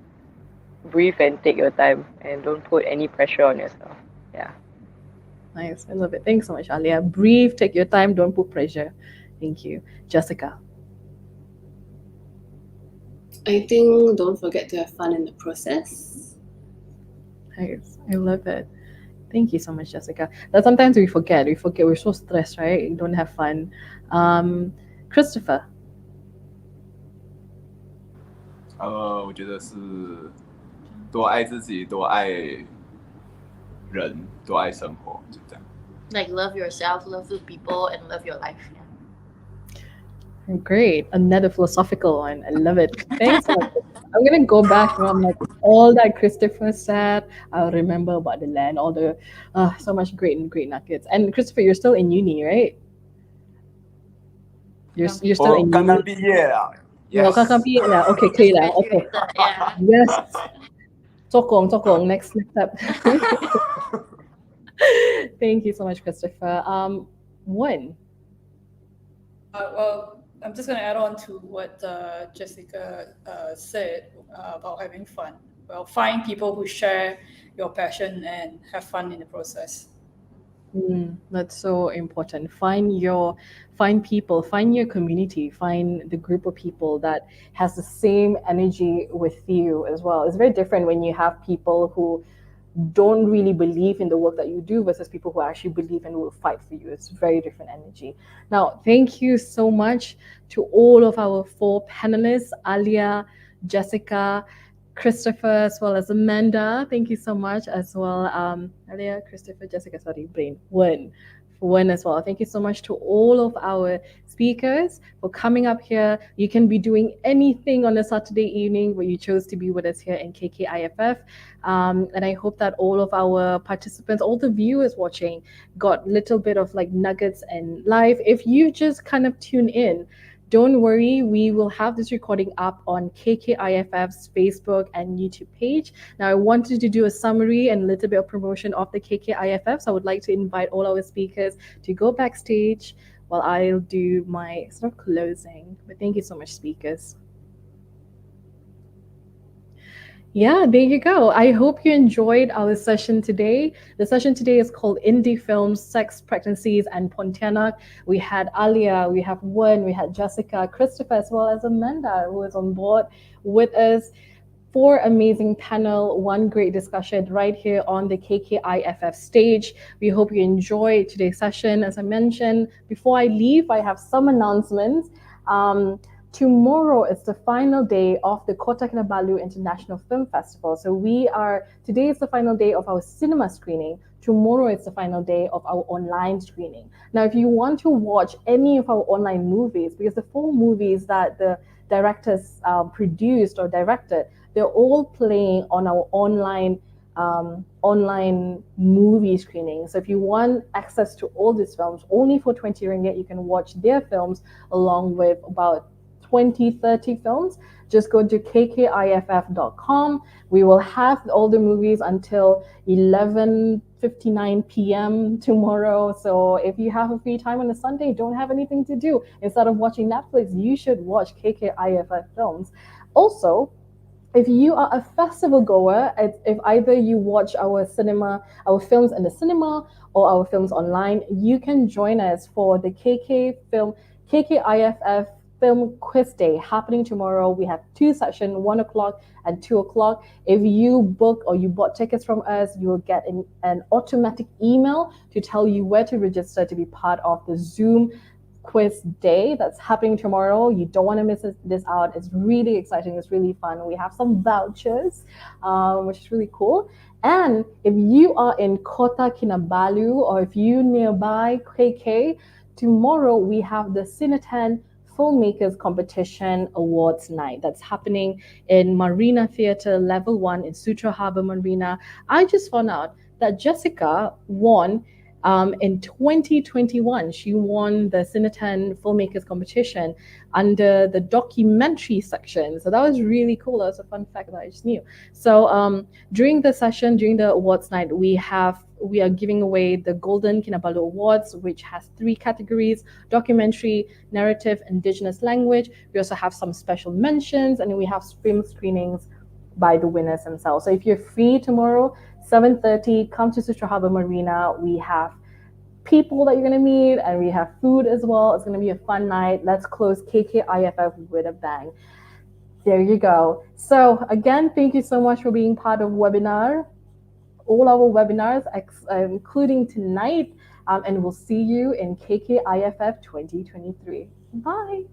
breathe and take your time and don't put any pressure on yourself. Yeah. Nice. I love it. Thanks so much, Alia. Breathe, take your time, don't put pressure. Thank you. Jessica. I think don't forget to have fun in the process. Nice. I love it. Thank you so much, Jessica. That sometimes we forget. We're so stressed, right? We don't have fun. Christopher. 我觉得是多爱自己，多爱人，多爱生活，就这样。 Like love yourself, love the people, and love your life. Great. Another philosophical one. I love it. Thanks so much. I'm going to go back from like all that Christopher said. I'll remember about the land, all the so much great nuggets. And Christopher, you're still in uni, right? You're still in uni. 刚刚毕业了。Yes. 刚刚毕业了. Okay, 可以了. Okay. Yes. 做工. Next step. Thank you so much, Christopher. One. Well, I'm just going to add on to what Jessica said about having fun. Well, find people who share your passion and have fun in the process. That's so important. Find your community, find the group of people that has the same energy with you as well. It's very different when you have people who don't really believe in the work that you do versus people who actually believe and will fight for you. It's very different energy. Now, thank you so much to all of our 4 panelists, Alia, Jessica, Christopher, as well as Amanda. Thank you so much as well. Alia, Christopher, Jessica, sorry, brain, Wen as well. Thank you so much to all of our speakers for coming up here. You can be doing anything on a Saturday evening, but you chose to be with us here in KKIFF. And I hope that all of our participants, all the viewers watching, got a little bit of like nuggets and live. If you just kind of tune in, don't worry, we will have this recording up on KKIFF's Facebook and YouTube page. Now, I wanted to do a summary and a little bit of promotion of the KKIFF, so I would like to invite all our speakers to go backstage while I'll do my sort of closing. But thank you so much, speakers. Yeah, there you go. I hope you enjoyed our session today. The session today is called Indie Films, Sex, Pregnancies, and Pontianaks. We had Alia, we have Wen, we had Jessica, Christopher, as well as Amanda, who is on board with us. 4 amazing panel, 1 great discussion right here on the KKIFF stage. We hope you enjoyed today's session. As I mentioned, before I leave, I have some announcements. Tomorrow is the final day of the Kota Kinabalu International Film Festival. So today is the final day of our cinema screening. Tomorrow is the final day of our online screening. Now, if you want to watch any of our online movies, because the 4 movies that the directors produced or directed, they're all playing on our online movie screening. So if you want access to all these films, only for 20 ringgit, you can watch their films along with about 20, 30 films. Just go to kkiff.com. We will have all the movies until 11:59 p.m. tomorrow. So if you have a free time on a Sunday, don't have anything to do, instead of watching Netflix, you should watch KKIFF films. Also, if you are a festival goer, if either you watch our films in the cinema or our films online, you can join us for the KKIFF Film Quiz Day happening tomorrow. We have 2 sessions, 1 o'clock and 2 o'clock. If you book or you bought tickets from us, you will get an automatic email to tell you where to register to be part of the Zoom quiz day that's happening tomorrow. You don't want to miss this out. It's really exciting. It's really fun. We have some vouchers, which is really cool. And if you are in Kota Kinabalu or if you nearby KK, tomorrow we have the Cinetan Filmmakers Competition Awards Night that's happening in Marina Theatre Level 1 in Sutra Harbour Marina. I just found out that Jessica won in 2021. She won the Cinetan Filmmakers Competition under the documentary section. So that was really cool. That was a fun fact that I just knew. So during the session, during the awards night, we are giving away the Golden Kinabalu Awards, which has 3 categories: documentary, narrative, indigenous language. We also have some special mentions, and we have film screenings by the winners themselves. So if you're free tomorrow, 7:30, come to Sutra Harbour Marina. We have people that you're going to meet, and we have food as well. It's going to be a fun night. Let's close KKIFF with a bang. There you go. So again, thank you so much for being part of webinar. All our webinars, including tonight, and we'll see you in KKIFF 2023. Bye.